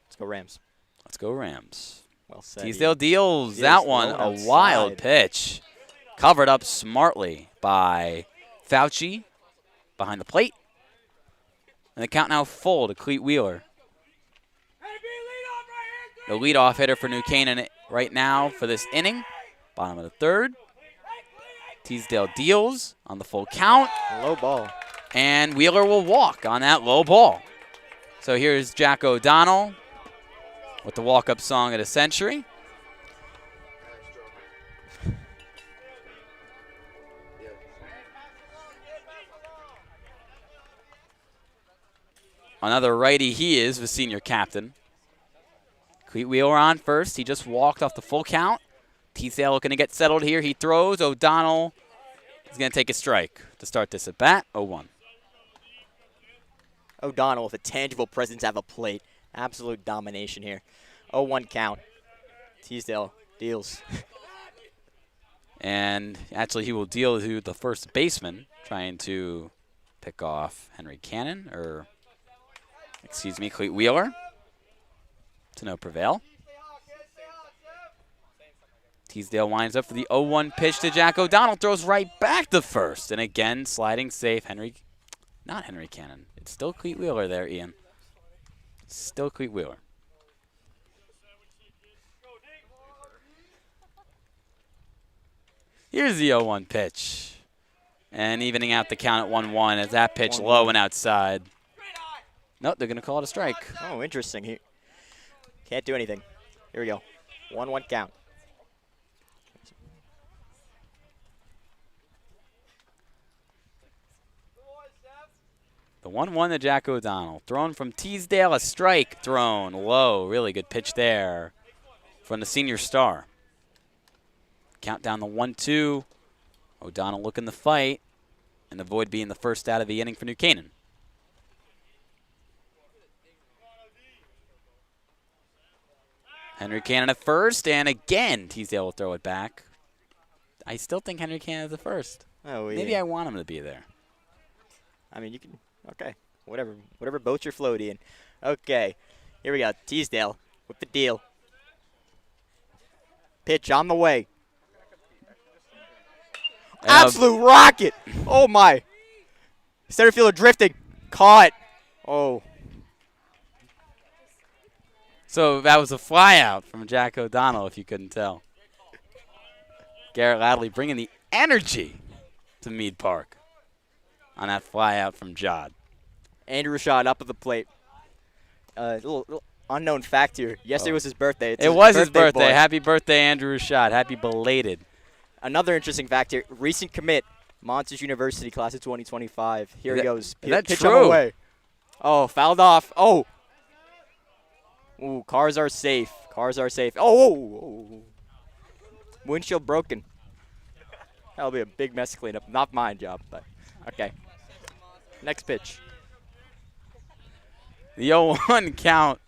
Let's go Rams. Let's go Rams. Well said. Teasdale deals that one a wild pitch. Covered up smartly by Fauci behind the plate. And the count now full to Cleat Wheeler. The leadoff hitter for New Canaan right now for this inning. Bottom of the third. Teasdale deals on the full count. Low ball. And Wheeler will walk on that low ball. So here's Jack O'Donnell with the walk-up song of the century. Another righty he is, the senior captain. Cleat Wheeler on first. He just walked off the full count. Teasdale looking to get settled here. He throws. O'Donnell is going to take a strike to start this at bat. 0-1. O'Donnell with a tangible presence at the plate. Absolute domination here. 0-1 count. Teasdale deals. And actually he will deal to the first baseman, trying to pick off Henry Cannon, or excuse me, Cleat Wheeler. To no prevail. Teasdale winds up for the 0-1 pitch to Jack O'Donnell. Throws right back to first. And again, sliding safe. Not Henry Cannon. It's still Cleat Wheeler there, Ian. Still Cleat Wheeler. Here's the 0-1 pitch. And evening out the count at 1-1 as that pitch low and outside. Nope, they're going to call it a strike. Oh, interesting. He can't do anything. Here we go. 1-1 count. The 1-1 to Jack O'Donnell. Thrown from Teasdale, a strike thrown low. Really good pitch there from the senior star. Count down the 1-2. O'Donnell looking to fight and avoid being the first out of the inning for New Canaan. Henry Cannon at first, and again Teasdale will throw it back. I still think Henry Cannon is the first. Oh, yeah. Maybe I want him to be there. I mean, you can. Okay, whatever boat you're floating in. Okay, here we go. Teasdale with the deal. Pitch on the way. Absolute rocket! Oh my! Center fielder drifting. Caught. Oh. So that was a flyout from Jack O'Donnell, if you couldn't tell. Garrett Ladley bringing the energy to Mead Park on that flyout from Jod. Andrew Rashad up at the plate. Little unknown fact here. Yesterday was his birthday. It was his birthday. birthday. Happy birthday, Andrew Rashad. Happy belated. Another interesting fact here. Recent commit, Monsters University, class of 2025. Here he goes. Is that pitch true? on the way. Oh, fouled off. Oh. Ooh, cars are safe. Cars are safe. Oh. Windshield broken. That'll be a big mess to clean up. Not my job, but okay. Next pitch. The 0-1 count.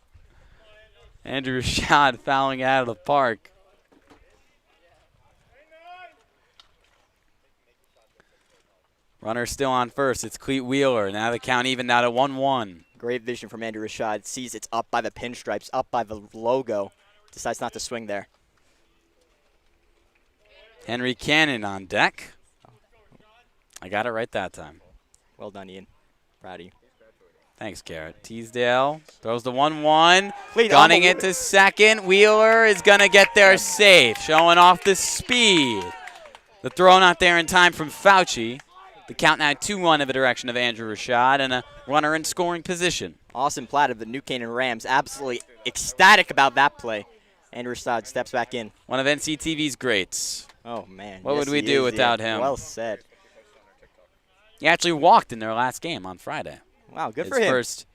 Andrew Rashad fouling out of the park. Runner still on first. It's Cleat Wheeler. Now the count even down to 1-1. Great vision from Andrew Rashad. Sees it's up by the pinstripes, up by the logo. Decides not to swing there. Henry Cannon on deck. I got it right that time. Well done, Ian. Proud of you. Thanks, Garrett. Teasdale throws the 1-1. Cleat Gunning it to second. Wheeler is going to get there safe, showing off the speed. The throw not there in time from Fauci. The count now 2-1 in the direction of Andrew Rashad and a runner in scoring position. Austin Platt of the New Canaan Rams absolutely ecstatic about that play. Andrew Rashad steps back in. One of NCTV's greats. Oh, man. What Yes, would we he do is, without Ian. him? Well said. He actually walked in their last game on Friday. Wow, good His for him. first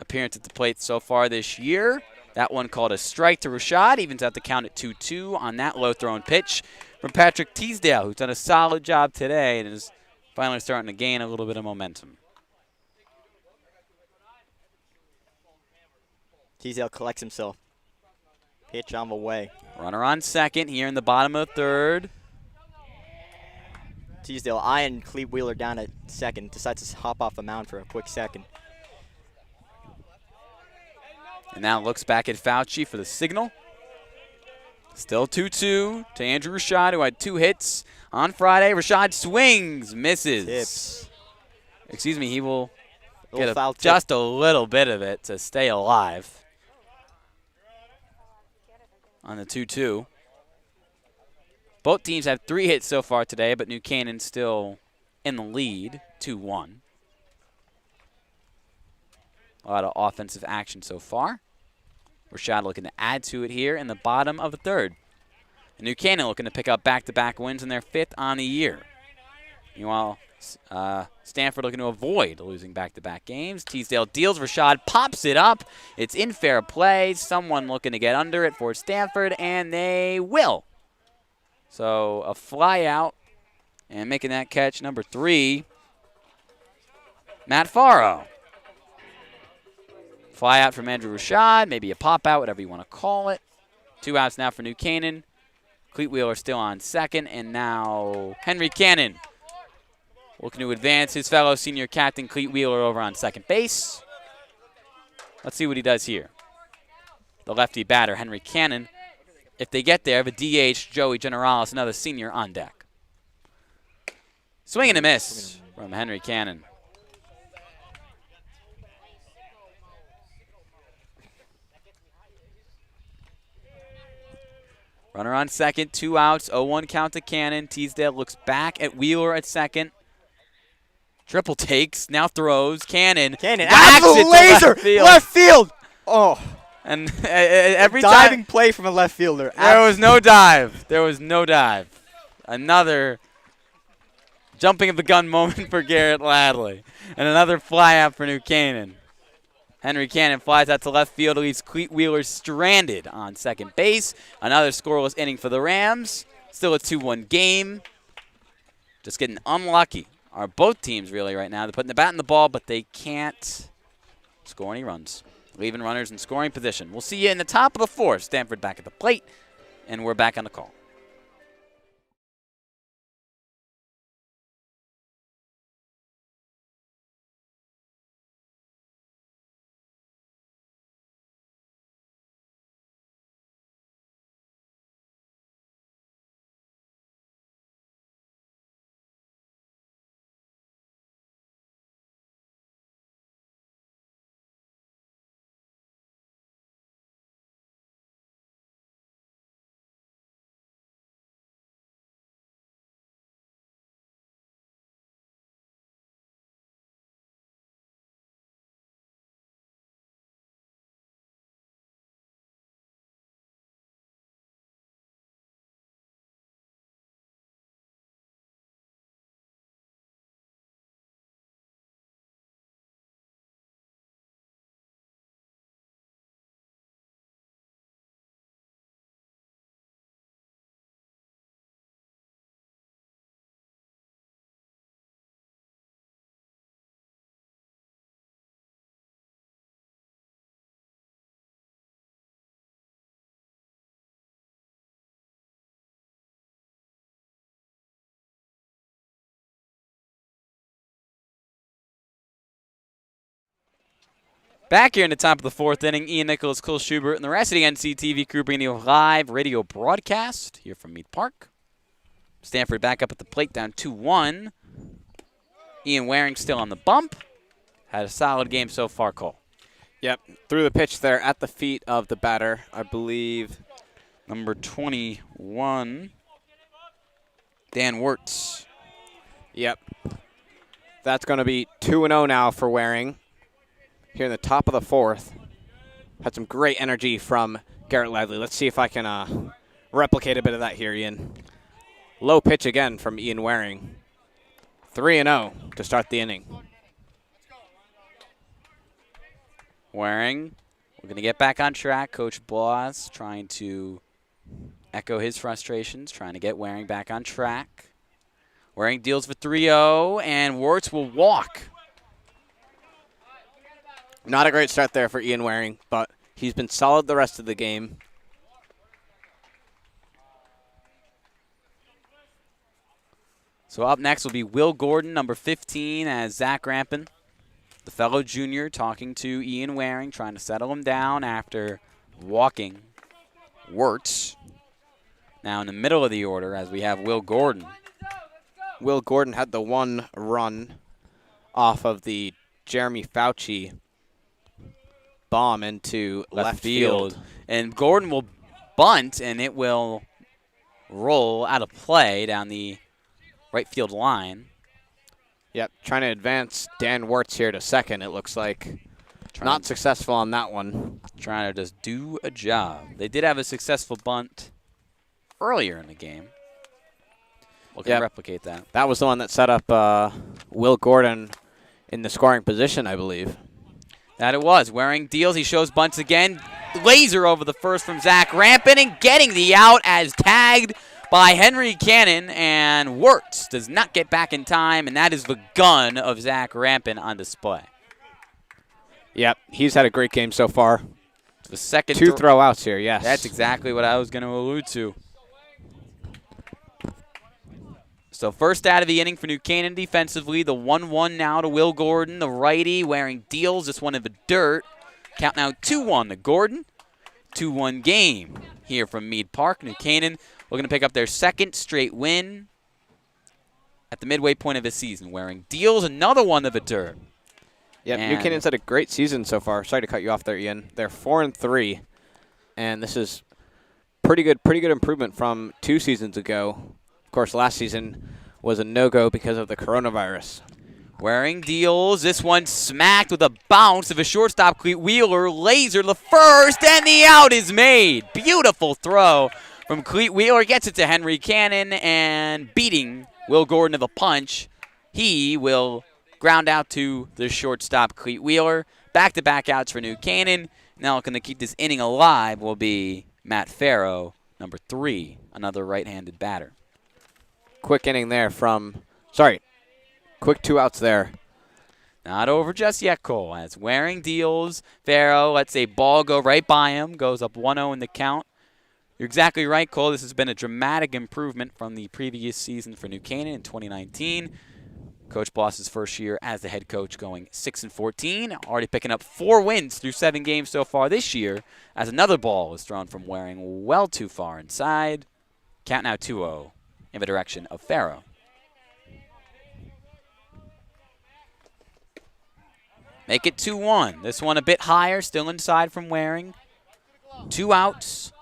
appearance at the plate so far this year. That one called a strike to Rashad. Evens out the count at 2-2 on that low-thrown pitch from Patrick Teasdale, who's done a solid job today and is finally starting to gain a little bit of momentum. Teasdale collects himself. Pitch on the way. Runner on second here in the bottom of the third. Teasdale eyeing Cleat Wheeler down at second. Decides to hop off the mound for a quick second. And now looks back at Fauci for the signal. Still 2-2 to Andrew Rashad, who had 2 hits on Friday. Rashad swings, misses. Tips. Excuse me, he will Little get foul tip. just a little bit of it to stay alive on the 2-2. Both teams have 3 hits so far today, but New Canaan still in the lead, 2-1. A lot of offensive action so far. Rashad looking to add to it here in the bottom of the third. And New Canaan looking to pick up back-to-back wins in their 5th on the year. Meanwhile, Stamford looking to avoid losing back-to-back games. Teasdale deals. Rashad pops it up. It's in fair play. Someone looking to get under it for Stamford, and they will. So a fly out, and making that catch, number 3, Matt Farrow. Fly out from Andrew Rashad, maybe a pop out, whatever you want to call it. 2 outs now for New Canaan. Cleat Wheeler still on second, and now Henry Cannon looking to advance his fellow senior captain Cleat Wheeler over on second base. Let's see what he does here. The lefty batter, Henry Cannon. If they get there, the DH, Joey Generalis, another senior on deck. Swing and a miss from Henry Cannon. Runner on second, 2 outs, 0-1 count to Cannon. Teasdale looks back at Wheeler at second. Triple takes, now throws. Cannon. Cannon. whacks it to Laser. left field. Left field. Oh. And every Diving time play from a left fielder. there was no dive. There was no dive. Another jumping of the gun moment for Garrett Ladley. And another fly out for New Canaan. Henry Cannon flies out to left field, leaves Cleat Wheeler stranded on second base. Another scoreless inning for the Rams. Still a 2-1 game. Just getting unlucky. Are both teams really right now. They're putting the bat in the ball, but they can't score any runs. Leaving runners in scoring position. We'll see you in the top of the 4th. Stamford back at the plate, and we're back on the call. Back here in the top of the fourth inning, Ian Nicholas, Cole Schubert, and the rest of the NCTV crew bringing you a live radio broadcast here from Mead Park. Stanford back up at the plate, down 2-1. Ian Waring still on the bump. Had a solid game so far, Cole. Yep, threw the pitch there at the feet of the batter, I believe. Number 21, Dan Wirtz. Yep. That's going to be 2-0 now for Waring. Here in the top of the fourth. Had some great energy from Garrett Lively. Let's see if I can replicate a bit of that here, Ian. Low pitch again from Ian Waring. 3-0 to start the inning. Waring, we're going to get back on track. Coach Bloss trying to echo his frustrations, trying to get Waring back on track. Waring deals for 3-0, and Wirtz will walk. Not a great start there for Ian Waring, but he's been solid the rest of the game. So up next will be Will Gordon, number 15, as Zach Rampin, the fellow junior, talking to Ian Waring, trying to settle him down after walking Wirtz. Now in the middle of the order as we have Will Gordon. Will Gordon had the one run off of the Jeremy Fauci bomb into left field. And Gordon will bunt, and it will roll out of play down the right field line. Yep, trying to advance Dan Wirtz here to second, it looks like. Not successful on that one. Trying to just do a job. They did have a successful bunt earlier in the game. Looking to replicate that. That was the one that set up Will Gordon in the scoring position, I believe. That it was. Waring deals. He shows bunts again. Laser over the first from Zach Rampin, and getting the out as tagged by Henry Cannon, and Wirtz does not get back in time, and that is the gun of Zach Rampin on display. Yep, he's had a great game so far. The second two throwouts here, yes. That's exactly what I was going to allude to. So first out of the inning for New Canaan defensively, the 1-1 now to Will Gordon, the righty. Waring deals this one in the dirt. Count now 2-1 to Gordon. 2-1 game here from Mead Park. New Canaan looking to pick up their second straight win at the midway point of the season. Waring deals another one to the dirt. Yep, New Canaan's had a great season so far. Sorry to cut you off there, Ian. They're 4-3, and this is pretty good improvement from 2 seasons ago. Of course, last season was a no-go because of the coronavirus. Waring deals. This one smacked with a bounce of a shortstop, Cleat Wheeler. Laser the first, and the out is made. Beautiful throw from Cleat Wheeler. Gets it to Henry Cannon, and beating Will Gordon to the punch. He will ground out to the shortstop, Cleat Wheeler. Back-to-back outs for New Canaan. Now looking to keep this inning alive will be Matt Farrow, number 3, another right-handed batter. Quick inning there quick 2 outs there. Not over just yet, Cole. As Waring deals, Farrow lets a ball go right by him, goes up 1-0 in the count. You're exactly right, Cole. This has been a dramatic improvement from the previous season for New Canaan in 2019. Coach Bloss's first year as the head coach, going 6-14, already picking up 4 wins through 7 games so far this year, as another ball is thrown from Waring well too far inside. Count now 2-0 in the direction of Farrow. Make it 2-1. This one a bit higher, still inside from Waring. 2 outs.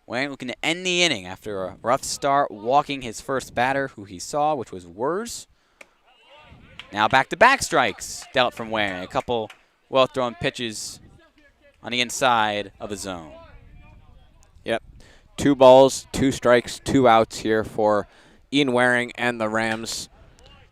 Waring looking to end the inning after a rough start, walking his first batter, who he saw, which was Wers. Now back-to-back strikes dealt from Waring. A couple well-thrown pitches on the inside of the zone. Yep. 2 balls, 2 strikes, 2 outs here for Ian Waring and the Rams.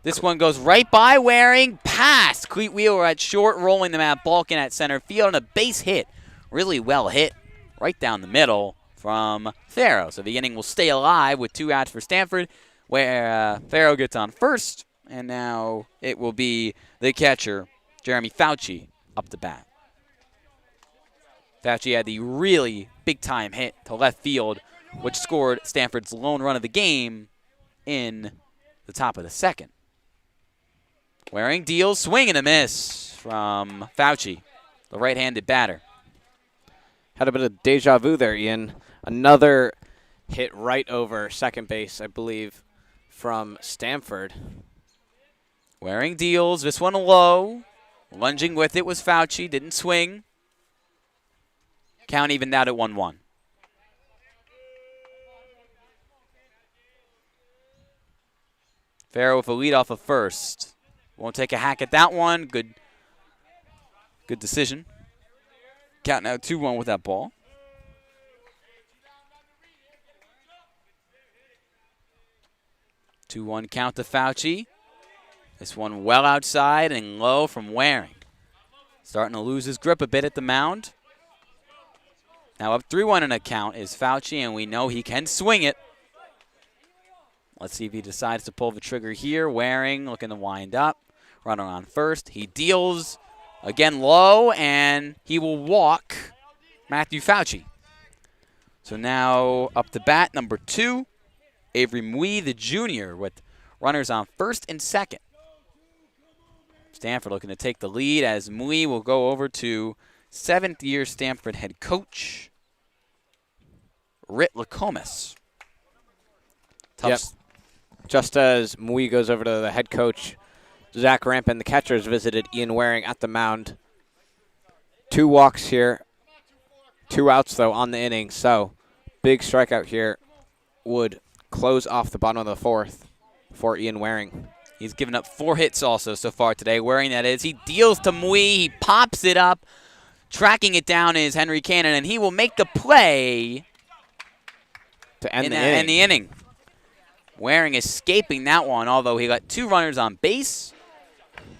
This one goes right by Waring, past Cleat Wheeler at short, rolling them out Balkin at center field, and a base hit. Really well hit right down the middle from Farrow. So the inning will stay alive with 2 outs for Stamford, where Farrow gets on first, and now it will be the catcher, Jeremy Fauci, up to bat. Fauci had the really big-time hit to left field, which scored Stanford's lone run of the game in the top of the second. Waring deals, swing and a miss from Fauci. the right-handed batter. Had a bit of deja vu there, Ian. Another hit right over second base, I believe, from Stamford. Waring deals. This one low. Lunging with it was Fauci. Didn't swing. Count evened out at 1-1. Farrow with a lead off of first. Won't take a hack at that one. Good decision. Count now 2-1 with that ball. Two-one count to Fauci. This one well outside and low from Waring. Starting to lose his grip a bit at the mound. Now up 3-1 in a count is Fauci, and we know he can swing it. Let's see if he decides to pull the trigger here. Waring looking to wind up. Runner on first. He deals again low, and he will walk Matthew Fauci. So now up to bat, number 2, Avery Mead, the junior, with runners on first and second. Stamford looking to take the lead as Mead will go over to 7th-year Stamford head coach, Rit Lacomas. Yep. Just as Mead goes over to the head coach, Zach Rampin, the catchers, visited Ian Waring at the mound. 2 walks here. 2 outs, though, on the inning. So, big strikeout here would close off the bottom of the 4th for Ian Waring. He's given up 4 hits also so far today. Waring, that is. He deals to Mead. He pops it up. Tracking it down is Henry Cannon, and he will make the play to end the inning. Waring escaping that one, although he got 2 runners on base.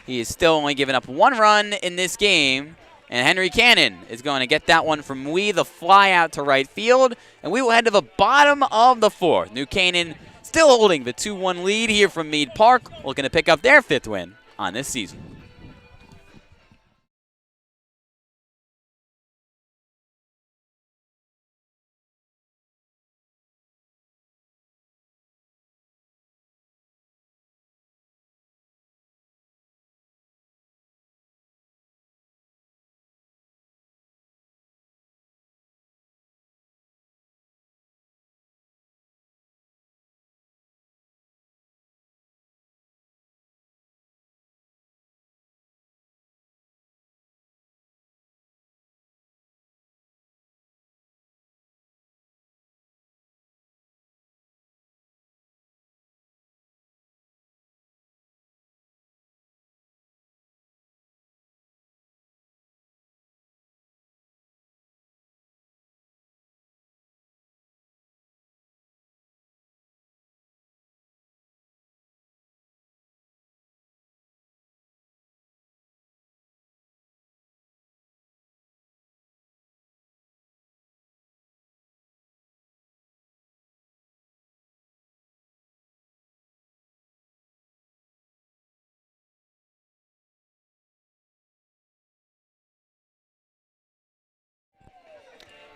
He is still only given up 1 run in this game. And Henry Cannon is going to get that one from Mead, the fly out to right field. And we will head to the bottom of the 4th. New Canaan still holding the 2-1 lead here from Mead Park, looking to pick up their 5th win on this season.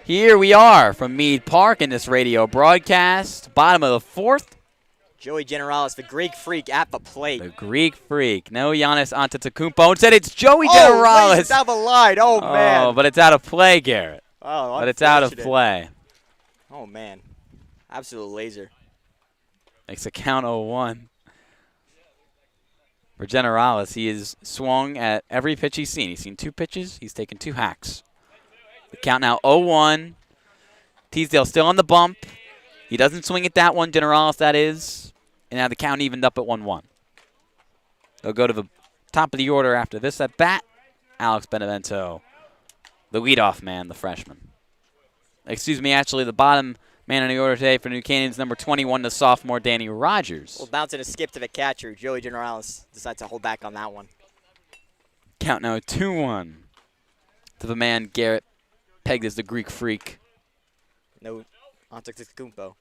Here we are from Mead Park in this radio broadcast. Bottom of the 4th. Joey Generalis, the Greek freak, at the plate. The Greek freak. No Giannis Antetokounmpo. Instead, it's Joey Oh, Generalis. it's out of the line. Oh, man. Oh, but it's out of play, Garrett. Oh, but it's out of unfortunate. play. Oh, man. Absolute laser. Makes a count 0-1. For Generalis, he has swung at every pitch he's seen. He's seen 2 pitches. He's taken 2 hacks. The count now 0-1. Teasdale still on the bump. He doesn't swing at that one, Generalis, that is. And now the count evened up at 1-1. They'll go to the top of the order after this at bat. Alex Benevento, the leadoff man, the freshman. Excuse me, actually, the bottom man in the order today for New Canaan's number 21, the sophomore Danny Rogers. Well, bouncing a skip to the catcher. Joey Generalis decides to hold back on that one. Count now 2-1 to the man Garrett pegged as the Greek freak. No Antetokounmpo,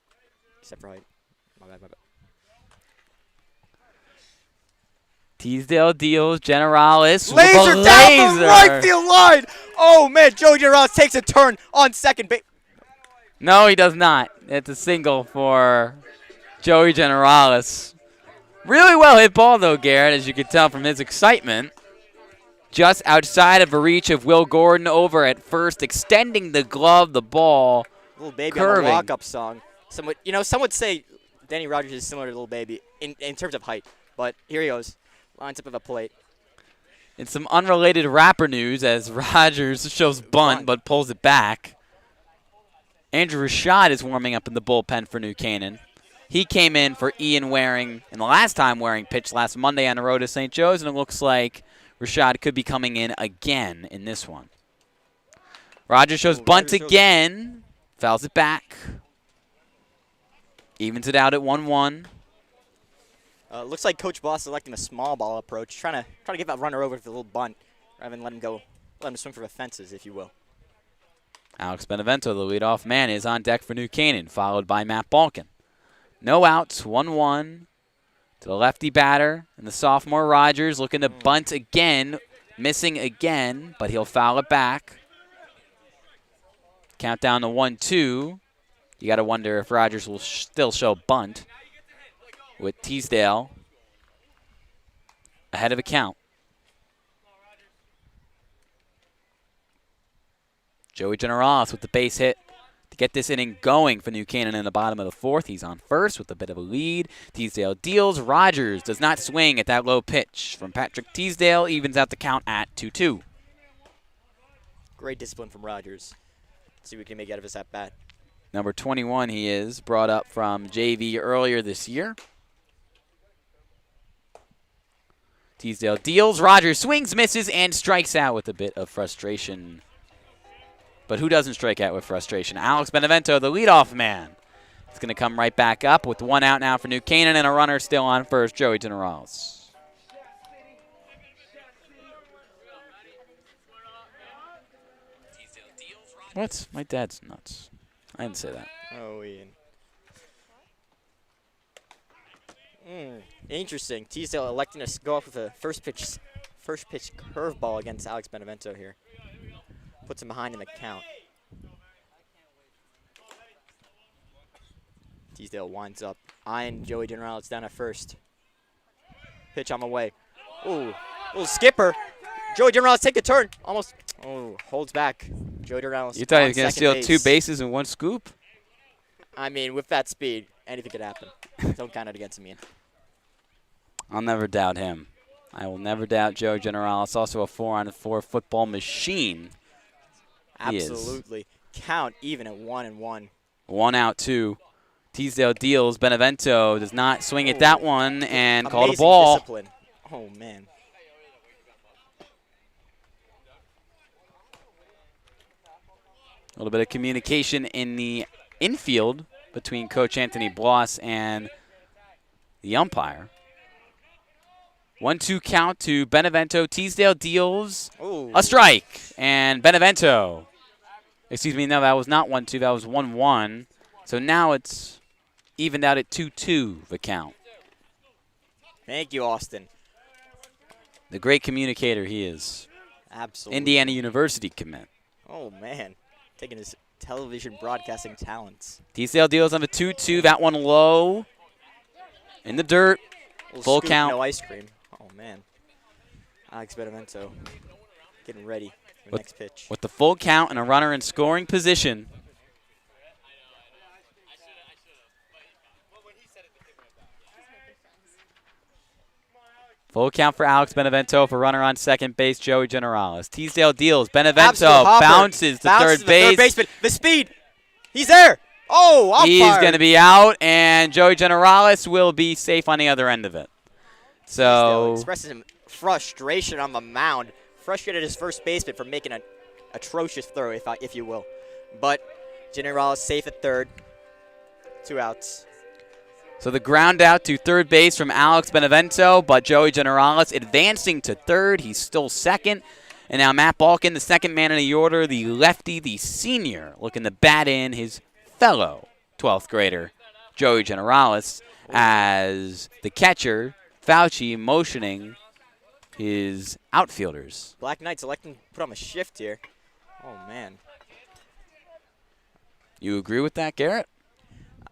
except for height. My bad. Teasdale deals, Generalis. Laser down the right field line. Oh, man, Joey Generalis takes a turn on second base. No, he does not. It's a single for Joey Generalis. Really well hit ball, though, Garrett, as you could tell from his excitement. just outside of a reach of Will Gordon over at first, extending the glove, the ball Little Baby curving. on the walk-up song. Some would say Danny Rogers is similar to Little Baby in terms of height, but here he goes. Lines up at the plate. In some unrelated rapper news, as Rogers shows bunt but pulls it back. Andrew Rashad is warming up in the bullpen for New Canaan. He came in for Ian Waring, and the last time Waring pitched last Monday on the road to St. Joe's, and it looks like Rashad could be coming in again in this one. Rogers shows bunt again, fouls it back, evens it out at 1-1. Looks like Coach Boss selecting a small ball approach, trying to get that runner over with a little bunt, rather than let him swing for the fences, if you will. Alex Benevento, the leadoff man, is on deck for New Canaan, followed by Matt Balkin. No outs, 1-1 to the lefty batter, and the sophomore Rogers looking to bunt again, missing again, but he'll foul it back. Count down to 1-2. You got to wonder if Rogers will still show bunt with Teasdale ahead of a count. Joey Generalis with the base hit to get this inning going for New Canaan in the bottom of the fourth. He's on first with a bit of a lead. Teasdale deals. Rogers does not swing at that low pitch from Patrick Teasdale. Evens out the count at 2-2. Great discipline from Rogers. Let's see what we can make out of his at-bat. Number 21 he is, brought up from JV earlier this year. Teasdale deals. Rogers swings, misses, and strikes out with a bit of frustration. But who doesn't strike out with frustration? Alex Benevento, the leadoff man. It's going to come right back up with 1 out now for New Canaan and a runner still on first, Joey Generales. What? My dad's nuts. I didn't say that. Oh, Ian. Interesting. Teasdale electing to go off with a first pitch curveball against Alex Benevento here. Puts him behind in the count. Teasdale winds up eyeing Joey Generales down at first. Pitch on the way. Ooh, little skipper. Joey Generales take a turn. Almost. Oh, holds back. Joey Generales. You thought he was going to steal 2 bases in 1 scoop? I mean, with that speed, anything could happen. Don't count it against him, Ian. I'll never doubt him. I will never doubt Joey Generales. Also a 4-on-4 football machine. Absolutely. Count even at 1-1. 1 out, 2. Teasdale deals. Benevento does not swing at that one and called a ball. Discipline. Oh, man. A little bit of communication in the infield between Coach Anthony Bloss and the umpire. 1-2 count to Benevento. Teasdale deals a strike. And Benevento. Excuse me, no, that was not 1-2. That was 1-1. So now it's evened out at 2-2, the count. Thank you, Austin. The great communicator he is. Absolutely. Indiana University commit. Oh, man. Taking his television broadcasting talents. Teasdale deals on the 2-2. That one low. In the dirt. Full scoop, count. No ice cream. Oh, man. Alex Benevento getting ready for the next pitch. With the full count and a runner in scoring position. Full count for Alex Benevento for runner on second base, Joey Generales. Teasdale deals. Benevento bounces to third base. Third baseman. The speed. He's there. Oh, umpire. He's going to be out, and Joey Generales will be safe on the other end of it. So expresses some frustration on the mound. Frustrated his first baseman for making an atrocious throw, if you will. But Generales safe at third. 2 outs. So the ground out to third base from Alex Benevento, but Joey Generales advancing to third. He's still second. And now Matt Balkin, the second man in the order, the lefty, the senior, looking to bat in his fellow 12th grader, Joey Generales, as the catcher, Fauci, motioning his outfielders. Black Knights electing to put on a shift here. Oh, man. You agree with that, Garrett?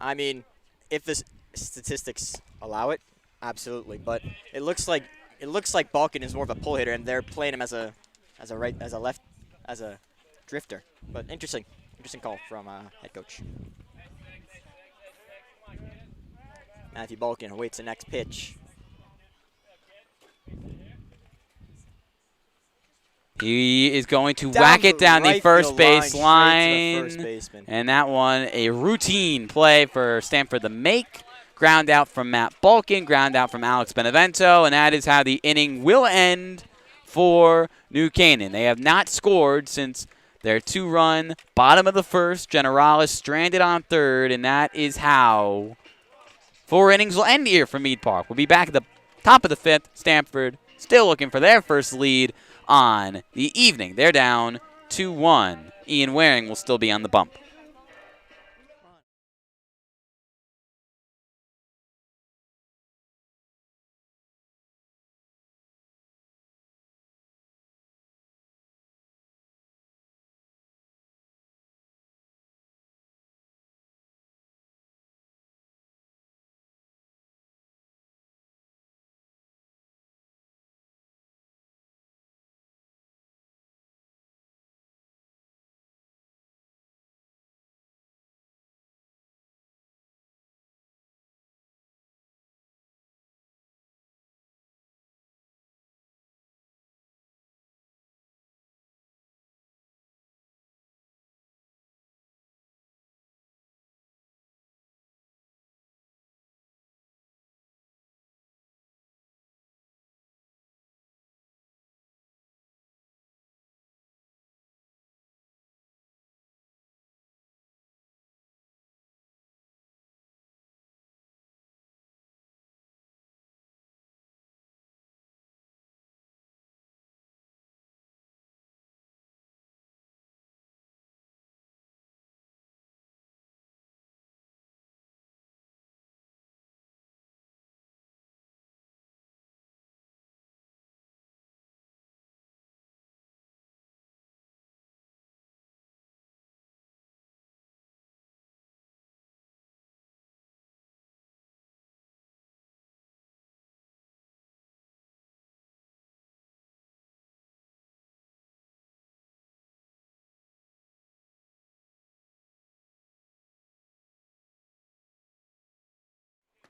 I mean, if the statistics allow it, absolutely. But it looks like it looks like Balkin is more of a pull hitter, and they're playing him as a drifter. But interesting call from head coach. Matthew Balkin awaits the next pitch. He is going to whack it down the first base line. And that one, a routine play for Stamford to make. Ground out from Matt Balkin, ground out from Alex Benevento, and that is how the inning will end for New Canaan. They have not scored since their 2-run bottom of the first. Generalis stranded on third, and that is how 4 innings will end here for Mead Park. We'll be back at the top of the 5th. Stamford still looking for their first lead on the evening. They're down 2-1. Ian Waring will still be on the bump.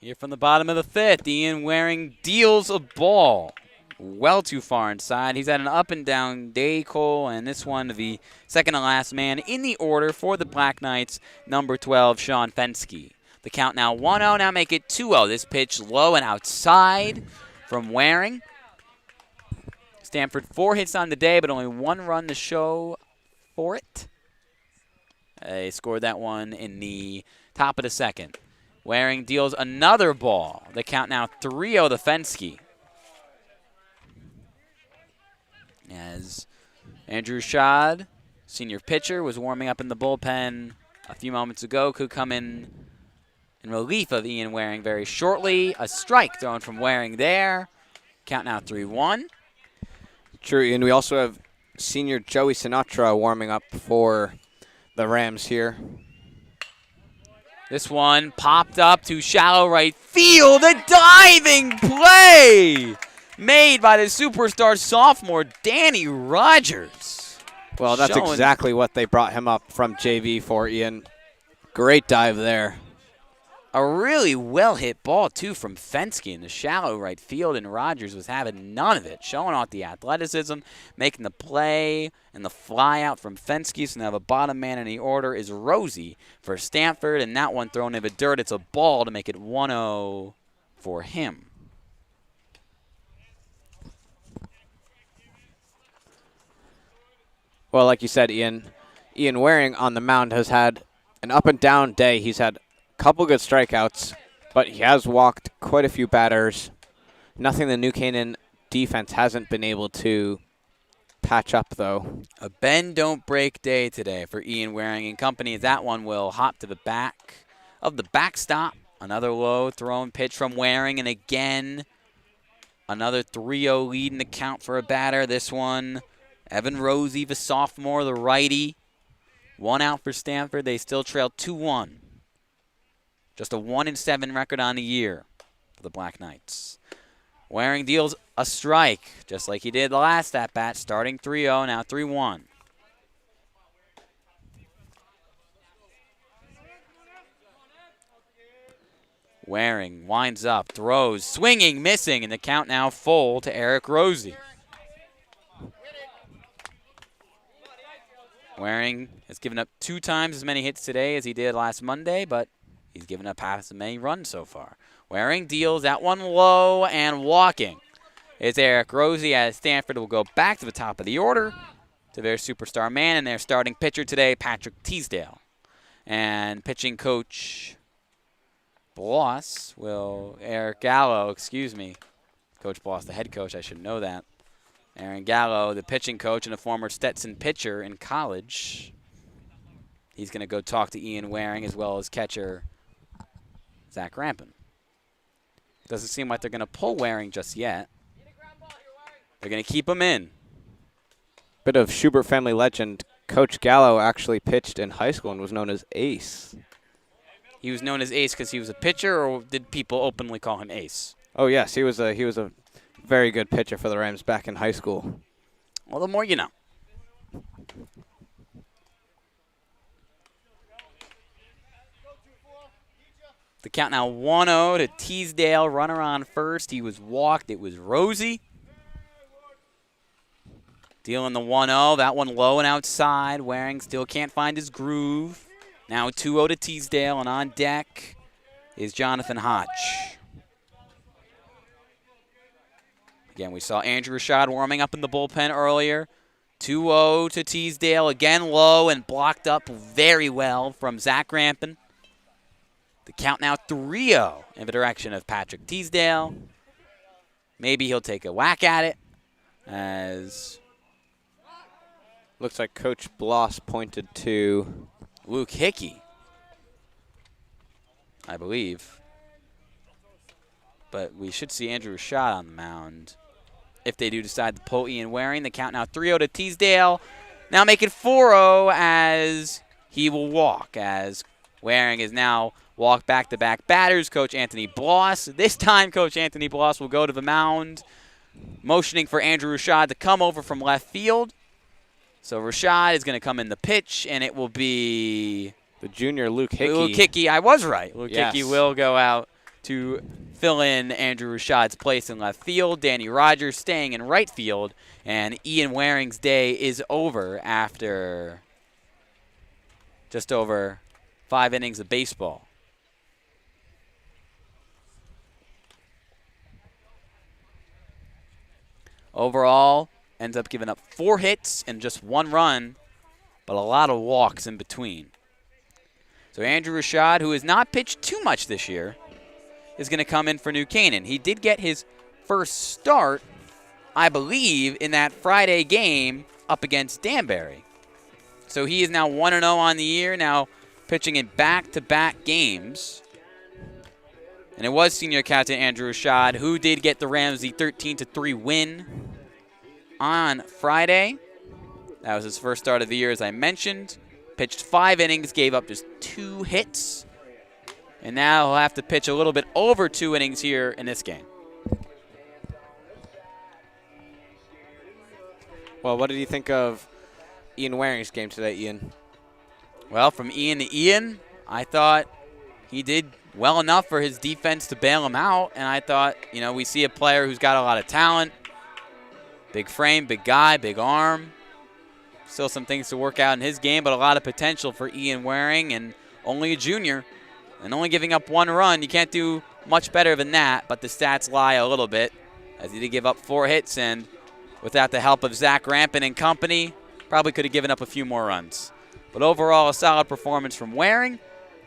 Here from the bottom of the 5th, Ian Waring deals a ball well too far inside. He's had an up and down day, Cole, and this one the second to last man in the order for the Black Knights, number 12, Sean Fensky. The count now 1-0, now make it 2-0. This pitch low and outside from Waring. Stamford 4 hits on the day, but only 1 run to show for it. They scored that one in the top of the second. Waring deals another ball. The count now 3-0 to Fensky. As Andrew Schad, senior pitcher, was warming up in the bullpen a few moments ago, could come in relief of Ian Waring very shortly. A strike thrown from Waring there. Count now 3-1. True, and we also have senior Joey Sinatra warming up for the Rams here. This one popped up to shallow right field. A diving play made by the superstar sophomore, Danny Rogers. Well, that's exactly what they brought him up from JV for, Ian. Great dive there. A really well-hit ball, too, from Fensky in the shallow right field, and Rogers was having none of it, showing off the athleticism, making the play, and the fly out from Fensky. So now the bottom man in the order is Rosie for Stamford, and that one thrown in the dirt. It's a ball to make it 1-0 for him. Well, like you said, Ian Waring on the mound has had an up-and-down day. He's had couple good strikeouts, but he has walked quite a few batters. Nothing the New Canaan defense hasn't been able to patch up, though. A bend don't break day today for Ian Waring and company. That one will hop to the back of the backstop. Another low thrown pitch from Waring, and again another 3-0 lead in the count for a batter. This one, Evan Rosie, the sophomore, the righty. 1 out for Stamford. They still trail 2-1. Just a 1-7 record on the year for the Black Knights. Waring deals a strike, just like he did the last at-bat, starting 3-0, now 3-1. Waring winds up, throws, swinging, missing, and the count now full to Eric Rosie. Waring has given up 2 times as many hits today as he did last Monday, but he's given up half as many runs so far. Waring deals that one low and walking. It's Eric Rosie as Stamford will go back to the top of the order to their superstar man and their starting pitcher today, Patrick Teasdale. And pitching coach Eric Gallo, excuse me. Coach Bloss, the head coach, I should know that. Aaron Gallo, the pitching coach and a former Stetson pitcher in college. He's going to go talk to Ian Waring as well as catcher Zach Rampin. Doesn't seem like they're going to pull Waring just yet. They're going to keep him in. Bit of Schubert family legend. Coach Gallo actually pitched in high school and was known as Ace. He was known as Ace because he was a pitcher, or did people openly call him Ace? Oh yes, he was a very good pitcher for the Rams back in high school. Well, the more you know. The count now 1-0 to Teasdale. Runner on first. He was walked. It was Rosie. Dealing the 1-0. That one low and outside. Waring still can't find his groove. Now 2-0 to Teasdale, and on deck is Jonathan Hotch. Again, we saw Andrew Rashad warming up in the bullpen earlier. 2-0 to Teasdale. Again low and blocked up very well from Zach Rampin. The count now 3-0 in the direction of Patrick Teasdale. Maybe he'll take a whack at it as looks like Coach Bloss pointed to Luke Hickey, I believe. But we should see Andrew Rashad on the mound if they do decide to pull Ian Waring. The count now 3-0 to Teasdale. Now make it 4-0 as he will walk, as Waring is now walked back-to-back batters. Coach Anthony Bloss. This time, Coach Anthony Bloss will go to the mound, motioning for Andrew Rashad to come over from left field. So Rashad is going to come in the pitch, and it will be the junior Luke Hickey. Luke Hickey, I was right. Luke Yes. Hickey will go out to fill in Andrew Rashad's place in left field. Danny Rogers staying in right field, and Ian Waring's day is over after just over 5 innings of baseball. Overall, ends up giving up 4 hits and just 1 run, but a lot of walks in between. So Andrew Rashad, who has not pitched too much this year, is going to come in for New Canaan. He did get his first start, I believe, in that Friday game up against Danbury. So he is now 1-0 on the year, now pitching in back-to-back games. And it was senior captain Andrew Rashad who did get the Rams the 13-3 win on Friday. That was his first start of the year, as I mentioned. Pitched 5 innings, gave up just 2 hits. And now he'll have to pitch a little bit over 2 innings here in this game. Well, what did you think of Ian Waring's game today, Ian? Well, from Ian to Ian, I thought he did well enough for his defense to bail him out. And I thought, you know, we see a player who's got a lot of talent. Big frame, big guy, big arm. Still some things to work out in his game, but a lot of potential for Ian Waring, and only a junior. And only giving up 1 run, you can't do much better than that, but the stats lie a little bit, as he did give up 4 hits, and without the help of Zach Rampin and company, probably could have given up a few more runs. But overall, a solid performance from Waring,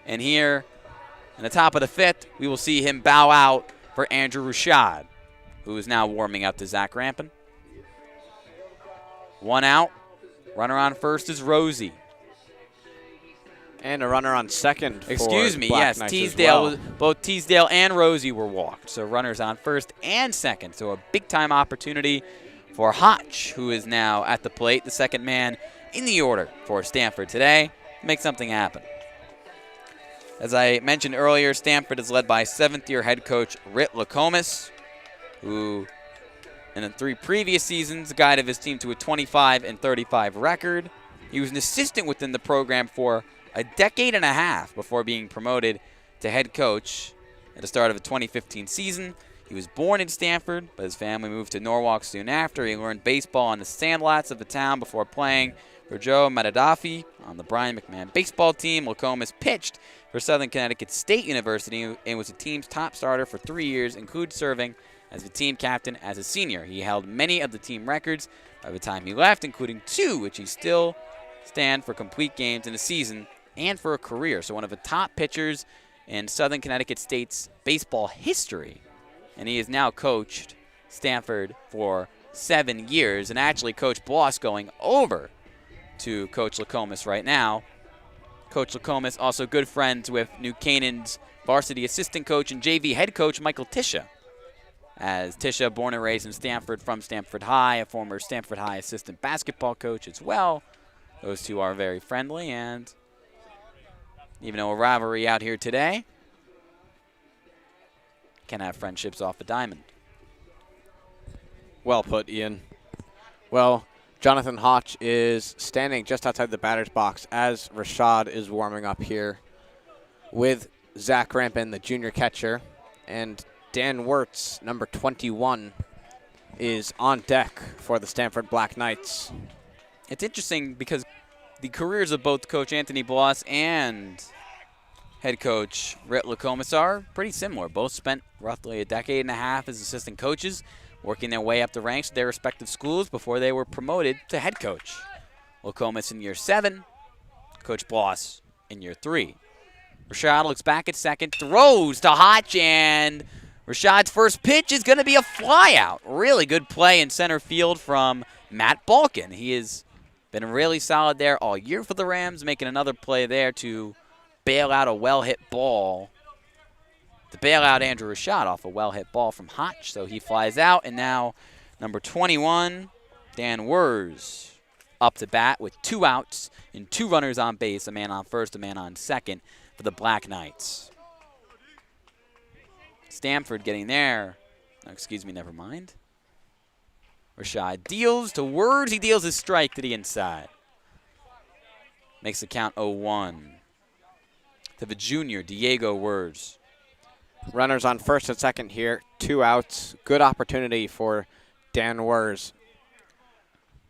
and here in the top of the 5th, we will see him bow out for Andrew Rashad, who is now warming up to Zach Rampin. 1 out. Runner on first is Rosie. And a runner on second. Excuse me, Black yes. Knights Teasdale, as well. both Teasdale and Rosie were walked. So runners on first and second. So a big-time opportunity for Hotch, who is now at the plate, the second man in the order for Stamford today. Make something happen. As I mentioned earlier, Stamford is led by 7th-year head coach Rit Lacomas, who in the 3 previous seasons guided his team to a 25-35 record. He was an assistant within the program for a decade and a half before being promoted to head coach at the start of the 2015 season. He was born in Stamford, but his family moved to Norwalk soon after. He learned baseball on the sandlots of the town before playing for Joe Matadafi on the Brian McMahon baseball team. Locomus pitched for Southern Connecticut State University and was the team's top starter for 3 years, including serving as the team captain as a senior. He held many of the team records by the time he left, including 2, which he still stand for complete games in a season and for a career. So one of the top pitchers in Southern Connecticut State's baseball history. And he has now coached Stamford for 7 years and actually Coach Bloss going over to Coach Locomus right now. Coach Locomus also good friends with New Canaan's varsity assistant coach and JV head coach Michael Tisha. As Tisha, born and raised in Stamford from Stamford High, a former Stamford High assistant basketball coach as well. Those two are very friendly, and even though a rivalry out here today, can have friendships off the diamond. Well put, Ian. Well, Jonathan Hotch is standing just outside the batter's box as Rashad is warming up here with Zach Rampin, the junior catcher, and Dan Wirtz, number 21, is on deck for the Stamford Black Knights. It's interesting because the careers of both Coach Anthony Bloss and head coach Rhett Locomus are pretty similar. Both spent roughly a decade and a half as assistant coaches, working their way up the ranks of their respective schools before they were promoted to head coach. Locomus in year 7, Coach Bloss in year 3. Rashad looks back at second, throws to Hotch, and Rashad's first pitch is going to be a flyout. Really good play in center field from Matt Balkin. He has been really solid there all year for the Rams, making another play there to bail out a well-hit ball. To bail out Andrew Rashad off a well-hit ball from Hotch. So he flies out, and now number 21, Dan Wers, up to bat with 2 outs and 2 runners on base, a man on first, a man on second for the Black Knights. Stamford getting there. Oh, excuse me, never mind. Rashad deals to Wers. He deals his strike to the inside. Makes the count 0-1. To the junior, Diego Wers. Runners on first and second here. 2 outs. Good opportunity for Dan Wers.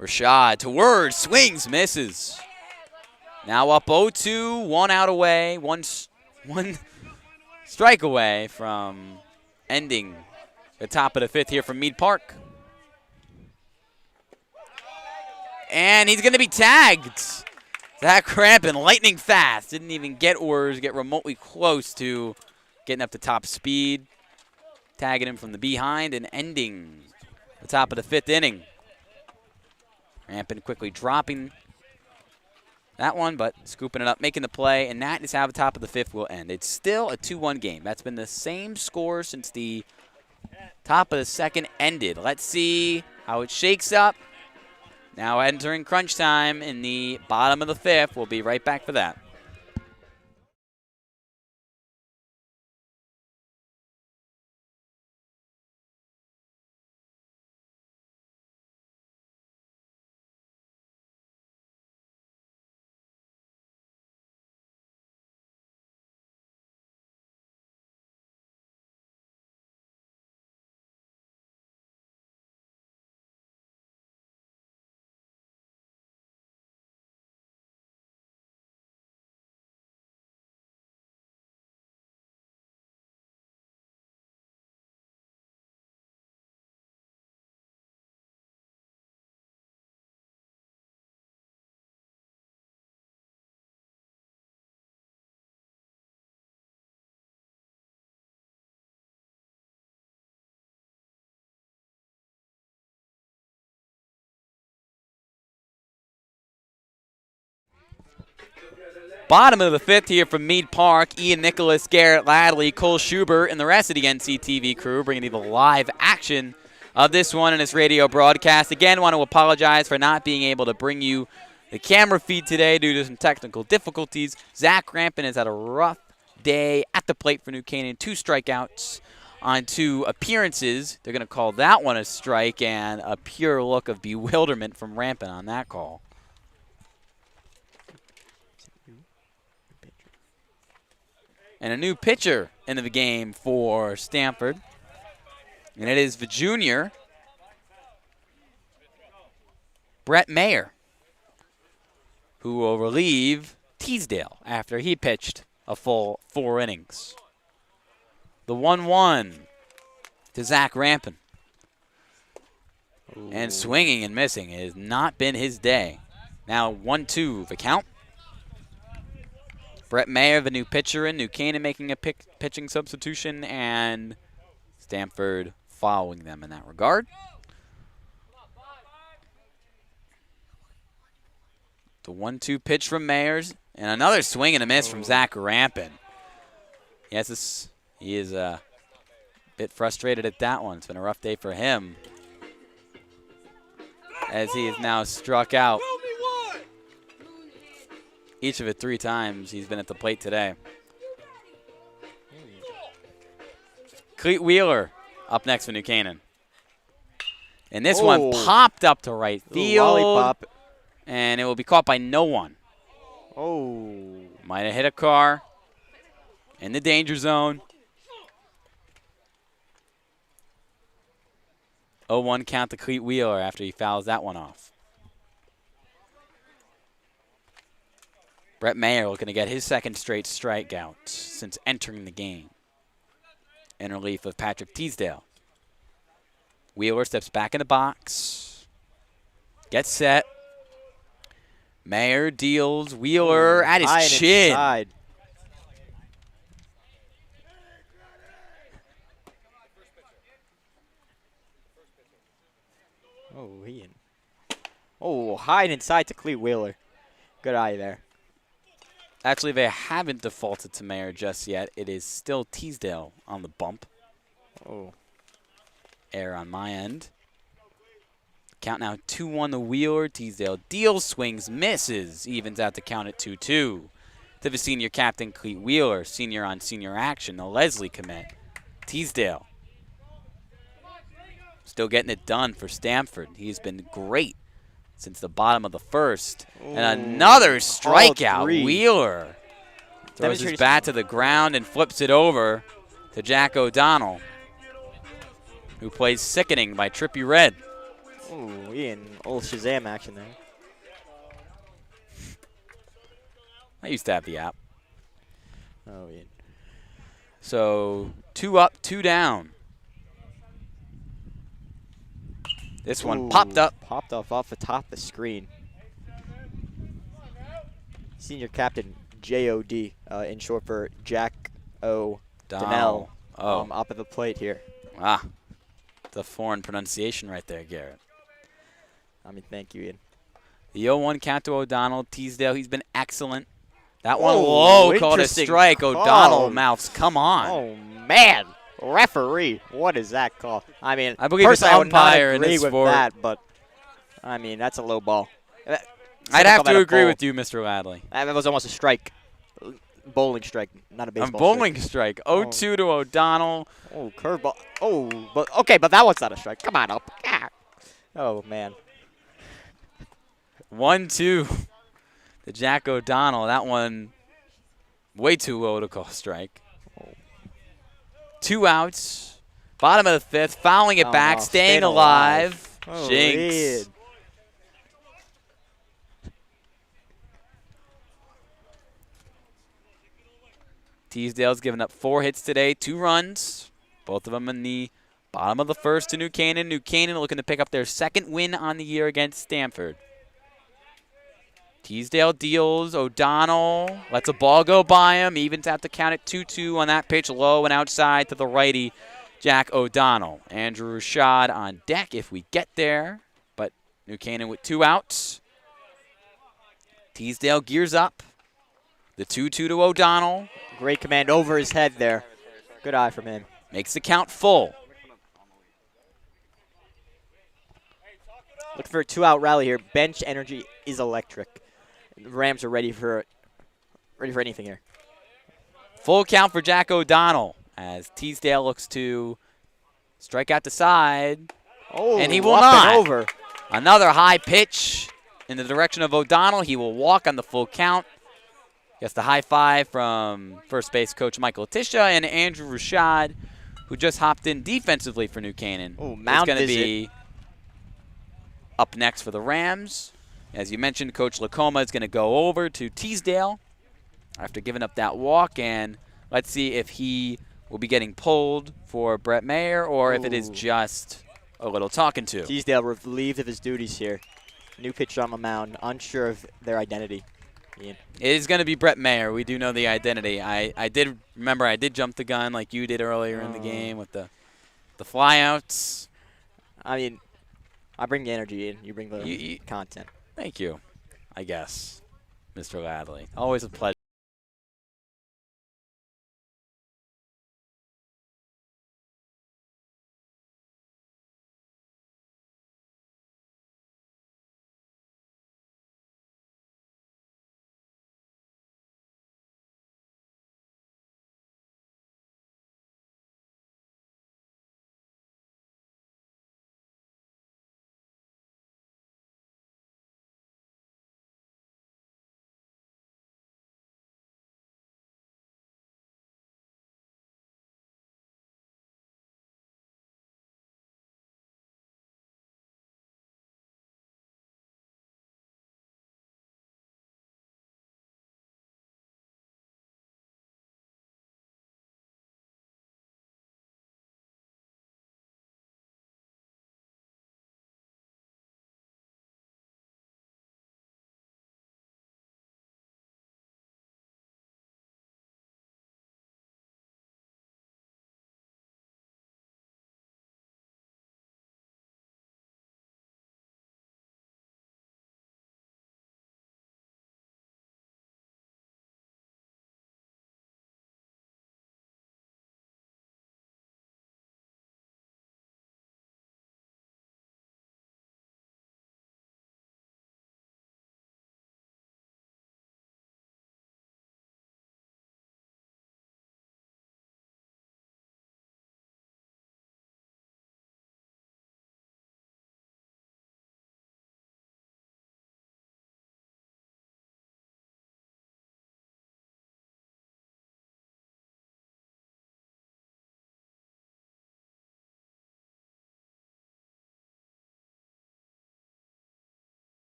Rashad to Wers. Swings, misses. Now up 0-2. 1 out away. One strike away from ending the top of the 5th here from Mead Park. And he's going to be tagged. Zach Rampin, lightning fast. Didn't even get Wers, get remotely close to getting up to top speed. Tagging him from the behind and ending the top of the 5th inning. Rampin quickly dropping that one, but scooping it up, making the play, and that is how the top of the 5th will end. It's still a 2-1 game. That's been the same score since the top of the 2nd ended. Let's see how it shakes up. Now entering crunch time in the bottom of the 5th. We'll be right back for that. Bottom of the 5th here from Mead Park. Ian Nicholas, Garrett Ladley, Cole Schubert, and the rest of the NCTV crew bringing you the live action of this one in this radio broadcast. Again, want to apologize for not being able to bring you the camera feed today due to some technical difficulties. Zach Rampin has had a rough day at the plate for New Canaan. 2 strikeouts on 2 appearances. They're going to call that one a strike, and a pure look of bewilderment from Rampant on that call. And a new pitcher into the game for Stamford. And it is the junior, Brett Mayer, who will relieve Teasdale after he pitched a full 4 innings. The 1-1 to Zach Rampin. Ooh. And swinging and missing. It has not been his day. Now 1-2 the count. Brett Mayer, the new pitcher in New Canaan, making a pitching substitution, and Stamford following them in that regard. The 1-2 pitch from Mayers, and another swing and a miss from Zach Rampin. Yes, he is a bit frustrated at that one. It's been a rough day for him, as he is now struck out each of it 3 times he's been at the plate today. Cleat Wheeler up next for New Canaan. And this one popped up to right field. Lollipop. And it will be caught by no one. Oh. Might have hit a car in the danger zone. 0-1 count to Cleat Wheeler after he fouls that one off. Brett Mayer looking to get his 2nd straight strikeout since entering the game, in relief of Patrick Teasdale. Wheeler steps back in the box, gets set. Mayer deals Wheeler at his chin. Inside. High and inside to Cleat Wheeler. Good eye there. Actually, they haven't defaulted to Mayer just yet. It is still Teasdale on the bump. Error on my end. Count now 2-1 to Wheeler. Teasdale deals, swings, misses. Evens out to count at 2-2. To the senior captain, Cleat Wheeler. Senior on senior action. The Leslie commit. Teasdale still getting it done for Stamford. He's been great since the bottom of the 1st. And another strikeout. Wheeler throws his bat to the ground and flips it over to Jack O'Donnell, who plays Sickening by Trippy Red. Ooh, Ian, old Shazam action there. I used to have the app. Oh, Ian. So 2 up, 2 down. This one popped up. Popped off the top of the screen. Senior captain, J.O.D., in short for Jack O'Donnell, up at the plate here. Ah, the foreign pronunciation right there, Garrett. I mean, thank you, Ian. The 0-1 count to O'Donnell. Teasdale, he's been excellent. That one low called a strike. O'Donnell mouths, come on. Oh, man. Referee, what is that call? I mean, I believe it's umpire in this sport. That, but I mean, that's a low ball. I'd have to agree with you, Mr. Ladley. That was almost a strike. Bowling strike, not a baseball strike. A bowling strike. 0-2 to O'Donnell. Oh, curveball. Oh, but okay, but that one's not a strike. Come on up. Oh, man. 1-2 to Jack O'Donnell. That one way too low to call strike. 2 outs. Bottom of the 5th. Fouling it back. Staying alive. Oh, Jinx. Reed. Teasdale's given up 4 hits today. 2 runs. Both of them in the bottom of the 1st to New Canaan. New Canaan looking to pick up their 2nd win on the year against Stamford. Teasdale deals. O'Donnell lets a ball go by him. Evens out to count at 2-2 on that pitch, low and outside to the righty, Jack O'Donnell. Andrew Rashad on deck if we get there, but New Canaan with 2 outs. Teasdale gears up. The 2-2 to O'Donnell. Great command over his head there. Good eye from him. Makes the count full. Looking for a 2-out rally here. Bench energy is electric. The Rams are ready for anything here. Full count for Jack O'Donnell. as Teasdale looks to strike out the side. Oh, And he will up and not. over. Another high pitch in the direction of O'Donnell. He will walk on the full count. Gets the high five from first base coach Michael Tisha and Andrew Rashad, who just hopped in defensively for New Canaan. Oh, mound is going to visit. be up next for the Rams. As you mentioned, Coach Lacoma is going to go over to Teasdale after giving up that walk, and let's see if he will be getting pulled for Brett Mayer or if it is just a little talking to. Teasdale relieved of his duties here. New pitcher on the mound, unsure of their identity. Ian. It is going to be Brett Mayer. We do know the identity. I did remember I did jump the gun like you did earlier in the game with the flyouts. I mean, I bring the energy in. You bring the content. Thank you, I guess, Mr. Ladley. Always a pleasure.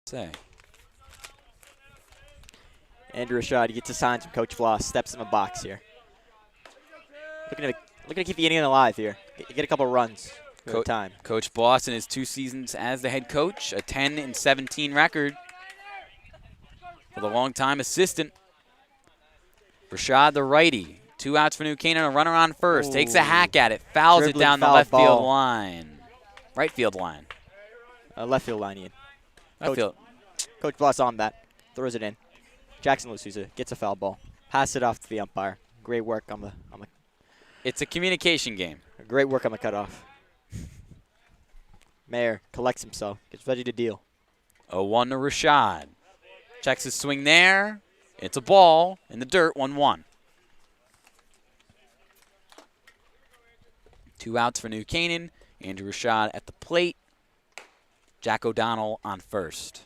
Say. Andrew Rashad gets assigned some Coach Floss, steps in the box here. Looking to keep the inning alive here. Get a couple runs at a time. Coach Boss in his 2 seasons as the head coach, a 10-17 record for the longtime assistant. Rashad, the righty. 2 outs for New Canaan, a runner on first. Ooh. Takes a hack at it, fouls it Dribbling down the foul left field ball. line. Right field line. Left field line, Ian. Left field. Coach Floss on that. Throws it in. Jackson Lususa gets a foul ball. Pass it off to the umpire. Great work on the It's a communication game. great work on the cutoff. Mayer collects himself. Gets ready to deal. 0-1 to Rashad. Checks his swing there. It's a ball in the dirt, 1-1. 2 outs for New Canaan. Andrew Rashad at the plate. Jack O'Donnell on first.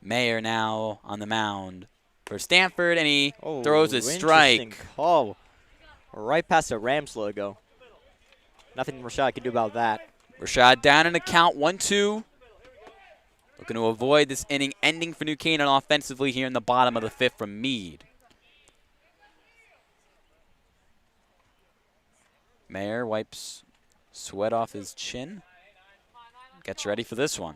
Mayer now on the mound for Stamford, and he throws a strike. Interesting call. Right past the Rams logo. Nothing Rashad can do about that. Rashad down in the count, 1-2. Looking to avoid this inning ending for New Canaan offensively here in the bottom of the 5th from Mead. Mayer wipes sweat off his chin. Gets ready for this one.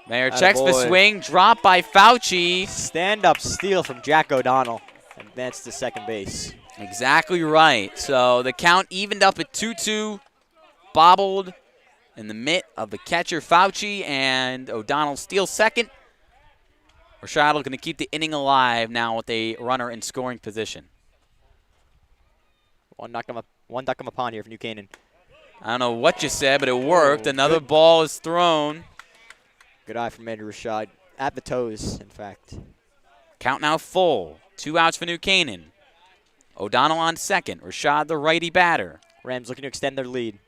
Mayer checks the Attaboy. swing, drop by Fauci. Stand-up steal from Jack O'Donnell. Advanced to second base. Exactly right. So the count evened up at 2-2, bobbled in the mitt of the catcher Fauci, and O'Donnell steals second. Rashad looking to keep the inning alive now with a runner in scoring position. One duck him a pond here for New Canaan. I don't know what you said, but it worked. Another ball is thrown. Good eye from Andrew Rashad. At the toes, in fact. Count now full. 2 outs for New Canaan. O'Donnell on second. Rashad, the righty batter. Rams looking to extend their lead.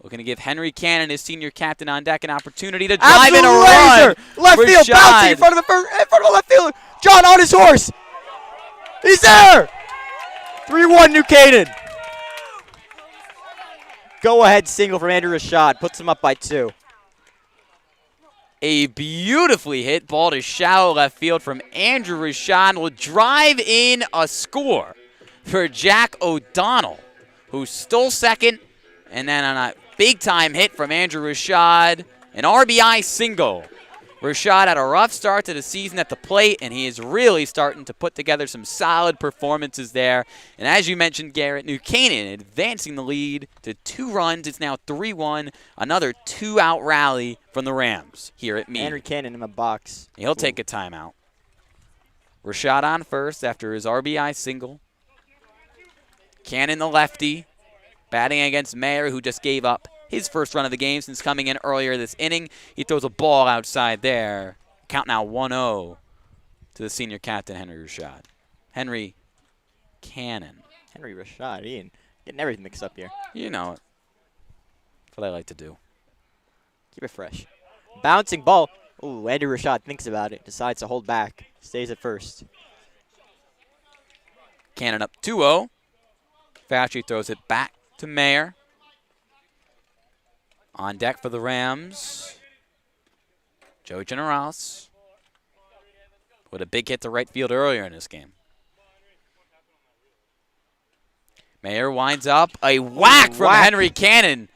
Looking to give Henry Cannon, his senior captain on deck, an opportunity to drive in a run. Laser! Left field, Rashad. bouncing in front of the left fielder. John on his horse. He's there. 3-1 New Canaan. Go-ahead single from Andrew Rashad. Puts him up by 2. A beautifully hit ball to shallow left field from Andrew Rashad will drive in a score for Jack O'Donnell, who stole second, and then on a big-time hit from Andrew Rashad, an RBI single. Rashad had a rough start to the season at the plate, and he is really starting to put together some solid performances there. And as you mentioned, Garrett, New Canaan advancing the lead to 2 runs. It's now 3-1. Another 2-out rally from the Rams here at Mead. Henry Cannon in the box. He'll take a timeout. Rashad on first after his RBI single. Cannon, the lefty, batting against Mayer, who just gave up his first run of the game since coming in earlier this inning. He throws a ball outside there. Count now 1-0 to the senior captain, Henry Rashad. Henry Cannon. Henry Rashad, Ian. Getting everything mixed up here. You know it. That's what I like to do. Keep it fresh. Bouncing ball. Ooh, Andrew Rashad thinks about it. Decides to hold back. Stays at first. Cannon up 2-0. Fauci throws it back to Mayer. On deck for the Rams, Joe Generales with a big hit to right field earlier in this game. Mayer winds up a whack from Henry Cannon.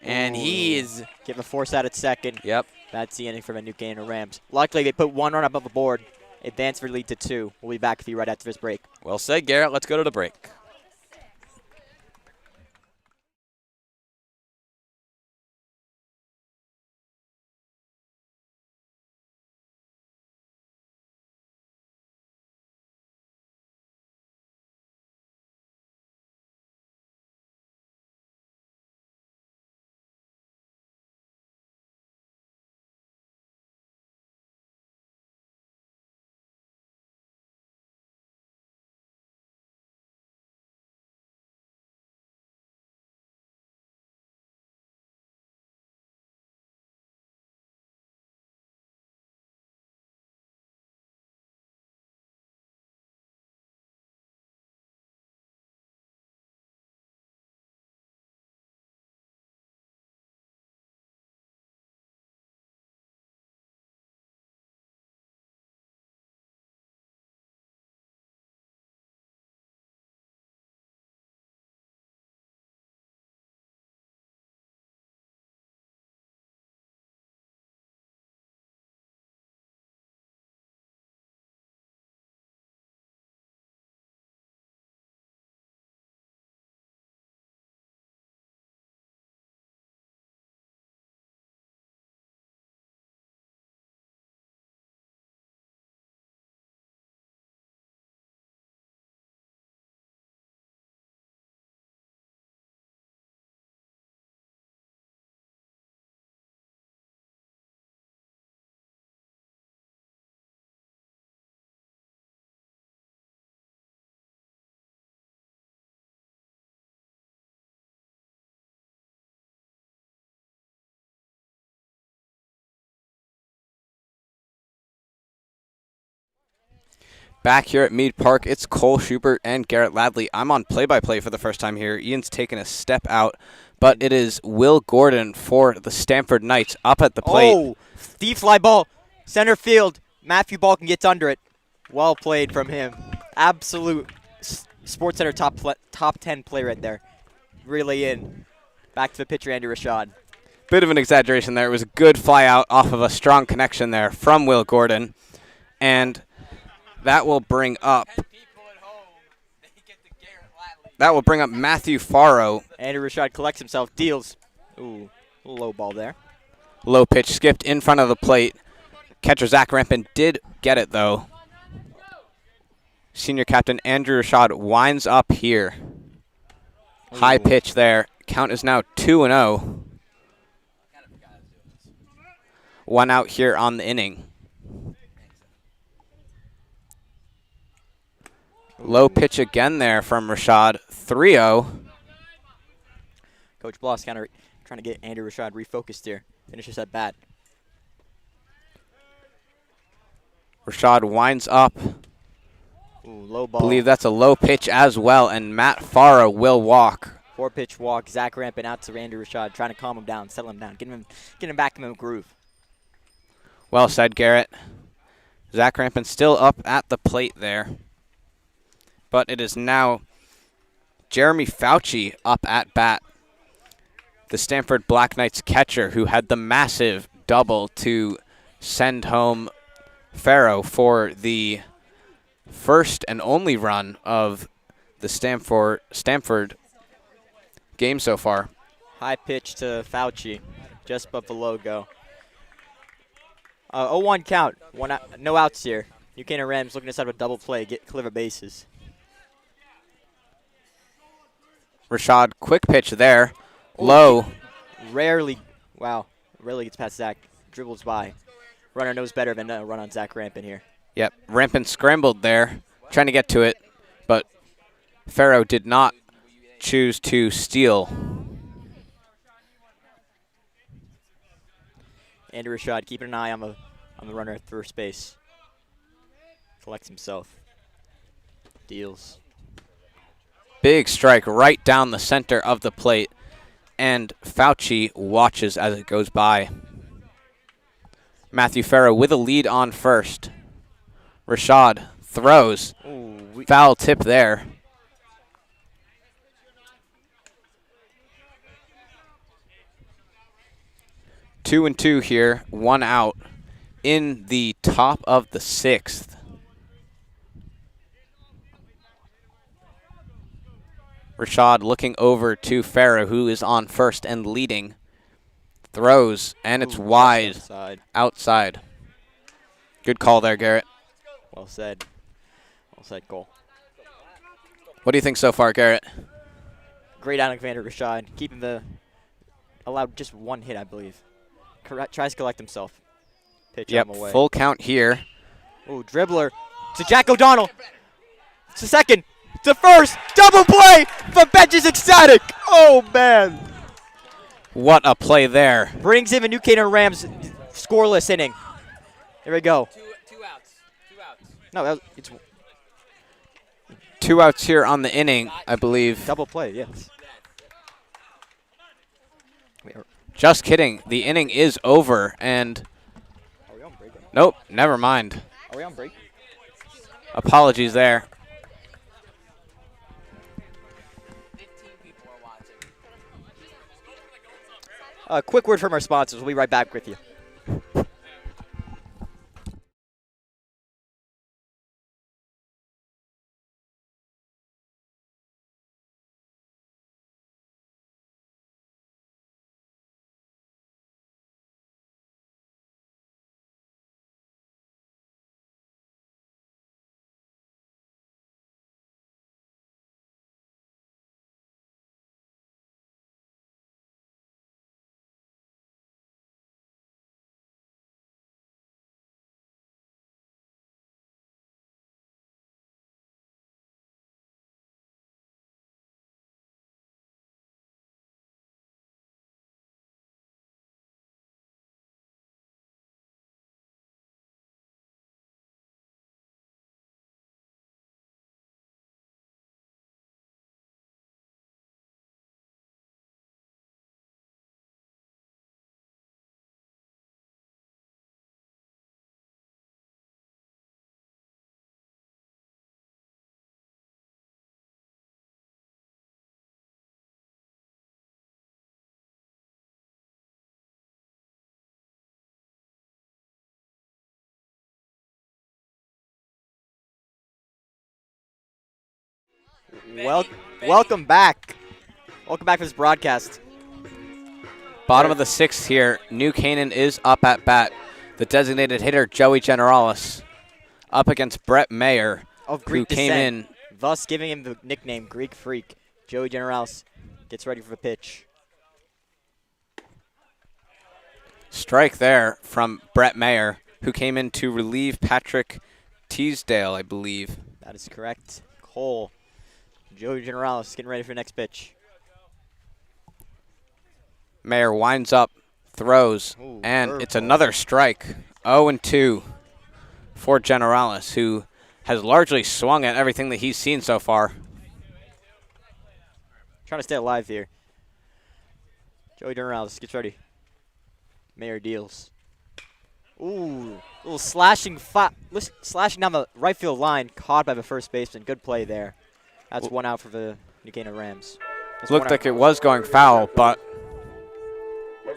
And he is... Give a force out at second. Yep. That's the inning for the New Canaan Rams. Luckily, they put 1 run above the board. Advance for lead to 2. We'll be back with you right after this break. Well said, Garrett. Let's go to the break. Back here at Mead Park, it's Cole Schubert and Garrett Ladley. I'm on play-by-play for the first time here. Ian's taken a step out, but it is Will Gordon for the Stamford Knights up at the plate. Oh, deep fly ball. Center field. Matthew Balkin gets under it. Well played from him. Absolute Sports Center top 10 play right there. Really in. Back to the pitcher, Andy Rashad. Bit of an exaggeration there. It was a good fly out off of a strong connection there from Will Gordon. And that will bring up Matthew Farrow. Andrew Rashad collects himself, deals. Ooh, a low ball there. Low pitch skipped in front of the plate. Catcher Zach Rampin did get it, though. Senior captain Andrew Rashad winds up here. Ooh. High pitch there. Count is now 2-0. 1 out here on the inning. Low pitch again there from Rashad. 3-0. Coach Bloss kind of trying to get Andrew Rashad refocused here. Finishes at bat. Rashad winds up. Ooh, low ball. Believe that's a low pitch as well, and Matt Farrow will walk. 4-pitch walk. Zach Rampin out to Andrew Rashad, trying to calm him down, settle him down, get him back in the groove. Well said, Garrett. Zach Rampin still up at the plate there. But it is now Jeremy Fauci up at bat. The Stamford Black Knights catcher who had the massive double to send home Farrow for the first and only run of the Stamford game so far. High pitch to Fauci, just above the logo. 0-1 count. No outs here. New Canaan Rams looking to set up a double play, get clear of bases. Rashad, quick pitch there. Low. Rarely gets past Zach. Dribbles by. Runner knows better than a run on Zach Rampin here. Yep, Rampin scrambled there, trying to get to it, but Farrow did not choose to steal. Andrew Rashad keeping an eye on the runner at first base. Collects himself. Deals. Big strike right down the center of the plate, and Fauci watches as it goes by. Matthew Farrow with a lead on first. Rashad throws. Ooh, Foul tip there. Two and two here, 1 out in the top of the 6th. Rashad looking over to Farrow, who is on first and leading. Throws, and it's wide outside. Good call there, Garrett. Well said. Well said, Cole. What do you think so far, Garrett? Great outing of Andrew Rashad. Keeping allowed just 1 hit, I believe. Tries to collect himself. Pitch Yep, him away. full count here. Ooh, dribbler to Jack O'Donnell. To second. To first. Double play. The bench is ecstatic. Oh, man. What a play there. Brings in the New Canaan Rams scoreless inning. Here we go. Two outs. No, it's 2 outs here on the inning, I believe. double play, yes. Just kidding. The inning is over, and Are we on break? nope, never mind. Are we on break? Apologies there. 15 people are watching. A quick word from our sponsors. We'll be right back with you. Welcome back. Welcome back to this broadcast. Bottom of the 6th here. New Canaan is up at bat. The designated hitter, Joey Generalis, up against Brett Mayer, Of Greek who came descent, in. thus giving him the nickname Greek Freak. Joey Generalis gets ready for the pitch. Strike there from Brett Mayer, who came in to relieve Patrick Teasdale, I believe. That is correct. Cole. Joey Generalis getting ready for the next pitch. Mayer winds up, throws, Ooh, and it's curveball. another strike. 0-2 for Generalis, who has largely swung at everything that he's seen so far. Trying to stay alive here. Joey Generalis gets ready. Mayer deals. Ooh, little slashing down the right field line, caught by the first baseman. Good play there. That's one out for the New Canaan Rams. That's Looked one like out. it was going foul, but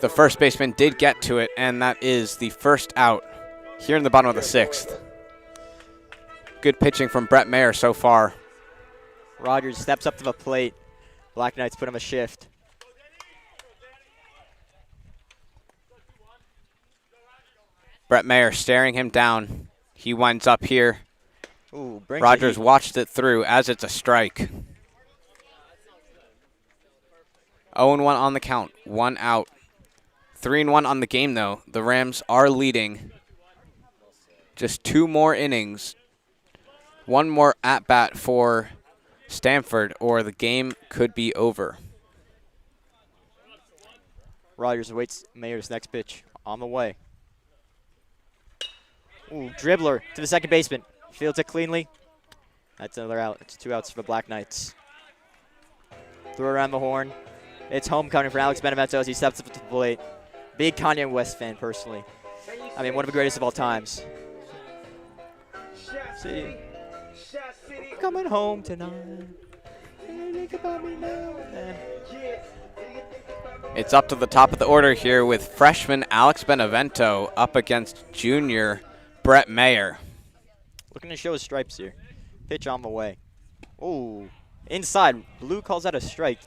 the first baseman did get to it, and that is the first out here in the bottom of the 6th. Good pitching from Brett Mayer so far. Rogers steps up to the plate. Black Knights put him a shift. Brett Mayer staring him down. He winds up here. Ooh, brings Rogers the heat. watched it through as it's a strike. 0-1 on the count, 1 out. 3-1 on the game, though. The Rams are leading. Just 2 more innings. 1 more at-bat for Stamford, or the game could be over. Rogers awaits Mayer's next pitch. On the way. Ooh, dribbler to the second baseman. Fields it cleanly. That's another out. It's 2 outs for the Black Knights. Throw around the horn. It's homecoming for Alex Benevento as he steps up to the plate. Big Kanye West fan, personally. I mean, one of the greatest of all times. See, coming home tonight. Think about me now. It's up to the top of the order here with freshman Alex Benevento up against junior Brett Mayer. Looking to show his stripes here. Pitch on the way. Ooh, inside. Blue calls that a strike.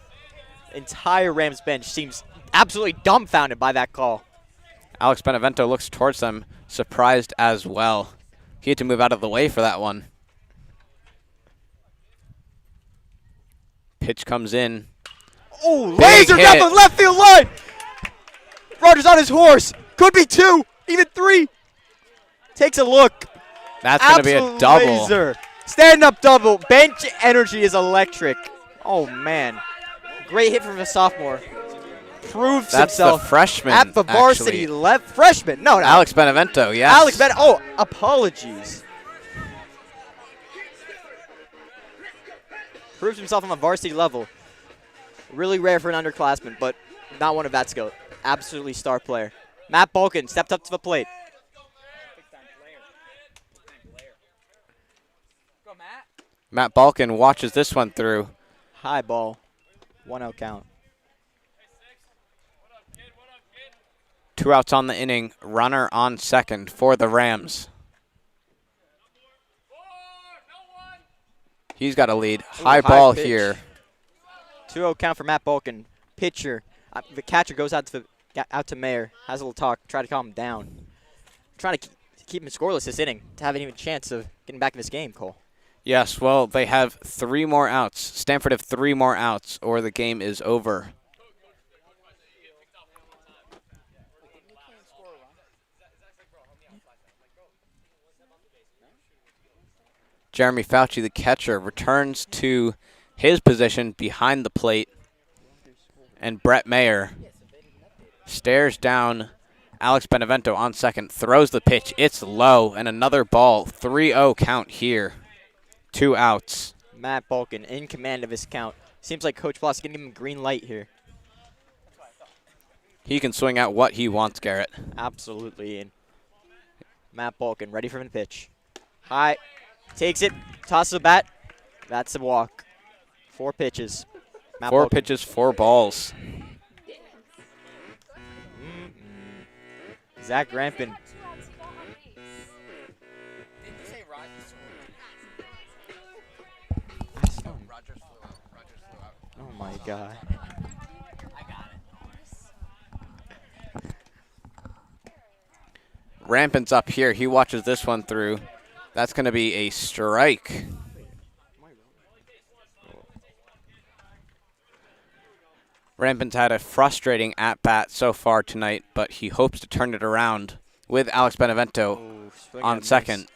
Entire Rams bench seems absolutely dumbfounded by that call. Alex Benevento looks towards them, surprised as well. He had to move out of the way for that one. Pitch comes in. Oh, Big laser down hit. the left field line. Rogers on his horse. Could be 2, even 3. Takes a look. That's going to be a Absolute double. laser. Stand-up double. Bench energy is electric. Oh, man. Great hit from the sophomore. Proves That's the himself freshman, at the varsity actually. left freshman. No, Alex Benevento, yes. Alex Ben. Oh, apologies. Proves himself on the varsity level. Really rare for an underclassman, but not one of that skill. Absolutely star player. Matt Balkin stepped up to the plate. Go, Matt. Matt Balkin watches this one through. High ball. 1-0 count. 2 outs on the inning. Runner on second for the Rams. He's got a lead. High high ball pitch. here. 2-0 count for Matt Balkin. Pitcher. The catcher goes out to Mayer. Has a little talk. Try to calm him down. Trying to keep him scoreless this inning to have any chance of getting back in this game, Cole. Yes, well, they have 3 more outs. Stanford have 3 more outs, or the game is over. Jeremy Fauci, the catcher, returns to his position behind the plate. And Brett Mayer stares down Alex Benevento on second, throws the pitch. It's low, and another ball. 3-0 count here. 2 outs. Matt Balkin in command of his count. Seems like Coach Bloss is going to give him a green light here. He can swing out what he wants, Garrett. Absolutely. And Matt Balkin ready for the pitch. High. Takes it. Tosses a bat. That's a walk. 4 pitches. Matt 4 Balkin. pitches, 4 balls. Zach Rampin. Did you say Rogers? my God. I got it. Rampant's up here. He watches this one through. That's going to be a strike. Rampant's had a frustrating at-bat so far tonight, but he hopes to turn it around with Alex Benevento Ooh, swing and on a miss. second.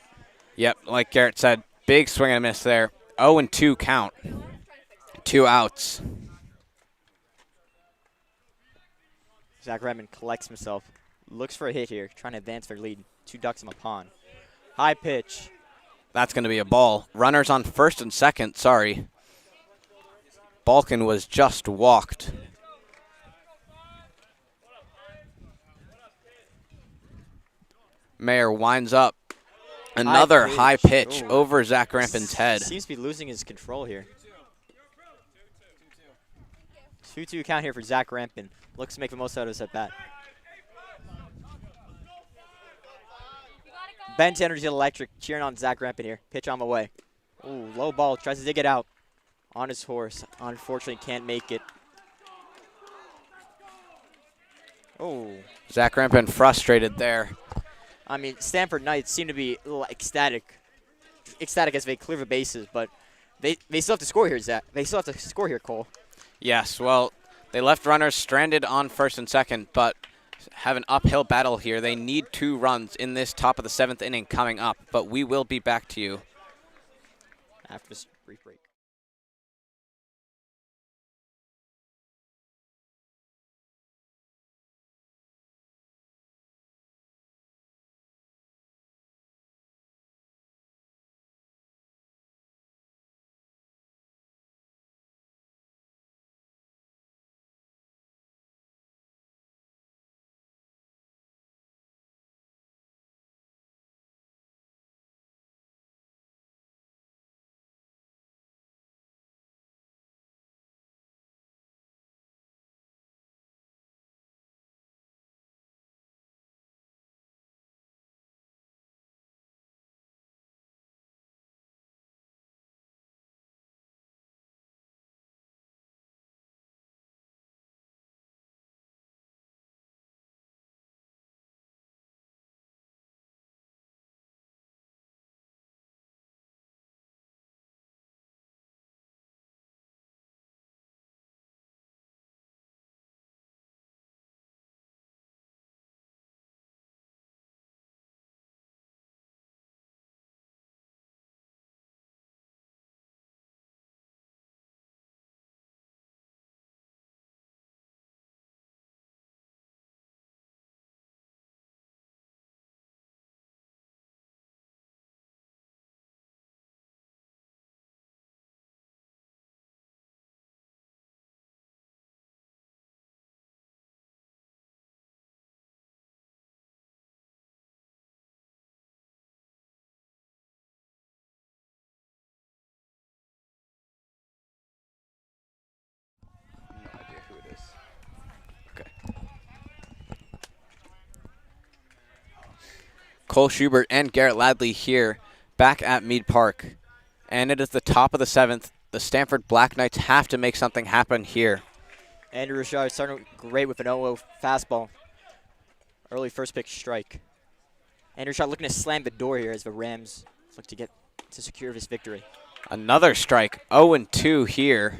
Yep, like Garrett said, big swing and a miss there. 0-2 count. 2 outs. Zach Redmond collects himself. Looks for a hit here. Trying to advance their lead. 2 ducks in a pond. High pitch. That's going to be a ball. Runners on first and second, sorry. Balkin was just walked. Mayer winds up. Another high pitch Ooh. over Zach Rampant's head. Seems to be losing his control here. 2-2 count here for Zach Rampant. Looks to make the most out of his at bat. Ben's Energy Electric cheering on Zach Rampant here. Pitch on the way. Ooh, low ball. Tries to dig it out. On his horse. Unfortunately, can't make it. Oh. Zach Rampant frustrated there. I mean, Stamford Knights seem to be a little ecstatic as they clear the bases, but they still have to score here, Zach. They still have to score here, Cole. Yes, well, they left runners stranded on first and second, but have an uphill battle here. They need 2 runs in this top of the 7th inning coming up, but we will be back to you After this brief break. Cole Schubert and Garrett Ladley here back at Mead Park. And it is the top of the 7th. The Stamford Black Knights have to make something happen here. Andrew Richard starting great with an 0-0 fastball. Early first pitch strike. Andrew Richard looking to slam the door here as the Rams look to secure this victory. Another strike. 0-2 here.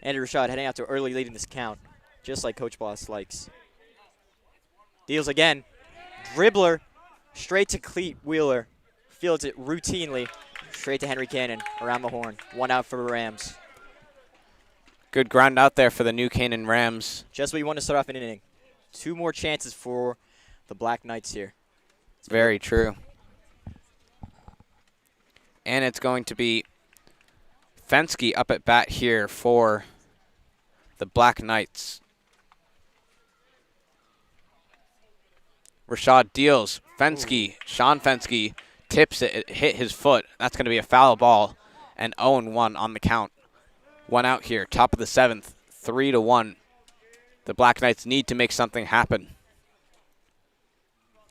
Andrew Richard heading out to early lead in this count, just like Coach Boss likes. Deals again. Dribbler straight to Cleat Wheeler. Fields it routinely. Straight to Henry Cannon around the horn. 1 out for the Rams. Good ground out there for the New Canaan Rams. Just what you want to start off an inning. 2 more chances for the Black Knights here. Very true. And it's going to be Fensky up at bat here for the Black Knights. Rashad deals. Fensky, Sean Fensky tips it. It hit his foot. That's going to be a foul ball. And 0-1 on the count. 1 out here. Top of the 7th. 3-1. The Black Knights need to make something happen.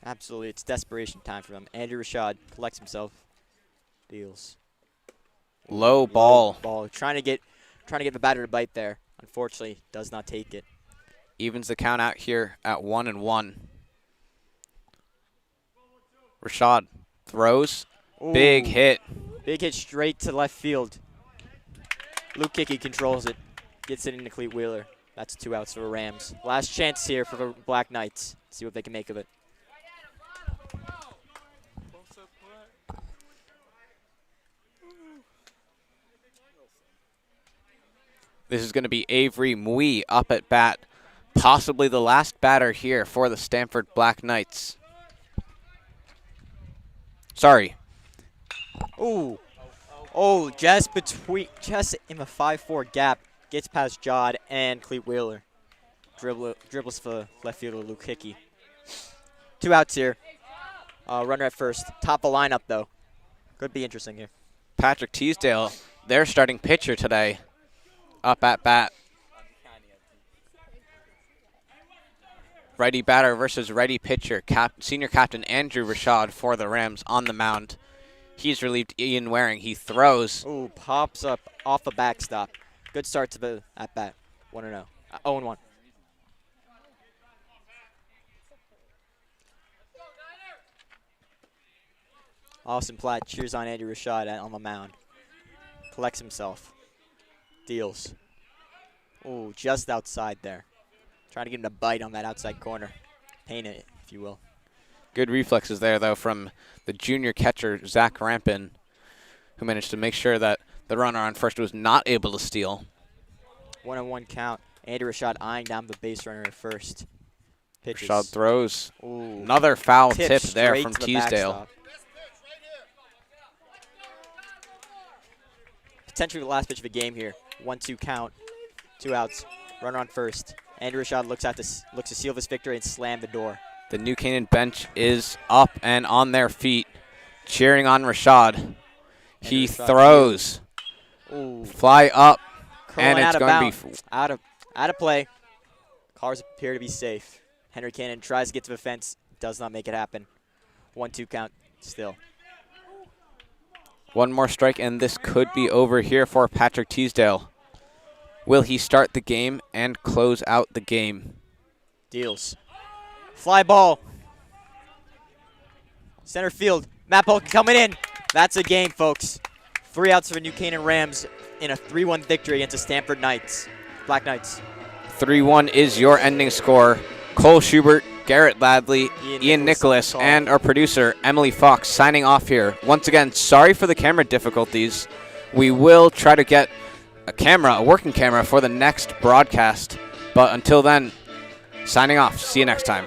Absolutely. It's desperation time for them. Andrew Rashad collects himself. Deals. Low ball. Trying to get the batter to bite there. Unfortunately, does not take it. Evens the count out here at 1-1. Rashad throws. Big Ooh. hit. Big hit straight to left field. Luke Hickey controls it. Gets it into Cleat Wheeler. That's 2 outs for the Rams. Last chance here for the Black Knights. See what they can make of it. This is going to be Avery Mui up at bat. Possibly the last batter here for the Stamford Black Knights. Sorry. Ooh. Oh, just in the 5-4 gap. Gets past Jod and Cleat Wheeler. Dribbles for left fielder Luke Hickey. 2 outs here. Runner at first. Top of lineup, though. Could be interesting here. Patrick Teasdale, their starting pitcher today, up at bat. Righty batter versus righty pitcher. Senior captain Andrew Rashad for the Rams on the mound. He's relieved Ian Waring. He throws. Ooh, pops up off a backstop. Good start to the at-bat. 1-0. 0-1. Austin Platt cheers on Andrew Rashad on the mound. Collects himself. Deals. Ooh, just outside there. Trying to get him to bite on that outside corner. Paint it, if you will. Good reflexes there, though, from the junior catcher, Zach Rampin, who managed to make sure that the runner on first was not able to steal. 1-1 count. Andrew Rashad eyeing down the base runner at first. Pitches. Rashad throws. Ooh. Another foul tip there straight from to the Teasdale. backstop. Potentially the last pitch of the game here. 1-2 count. 2 outs. Runner on first. Andrew Rashad looks to seal this victory and slam the door. The New Canaan bench is up and on their feet, cheering on Rashad. He Rashad throws. Ooh. Fly up, Curling and it's out of going to be bounds. Out of play. Cars appear to be safe. Henry Cannon tries to get to the fence. Does not make it happen. 1-2 count still. one more strike, and this could be over here for Patrick Teasdale. Will he start the game and close out the game? Deals. Fly ball. Center field. Matt Balkin coming in. That's a game, folks. 3 outs for the New Canaan Rams in a 3-1 victory against the Stamford Knights. Black Knights. 3-1 is your ending score. Cole Schubert, Garrett Ladley, Ian Nicholas, and our producer, Emily Fox, signing off here. Once again, sorry for the camera difficulties. We will try to get a working camera for the next broadcast. But until then, signing off. See you next time.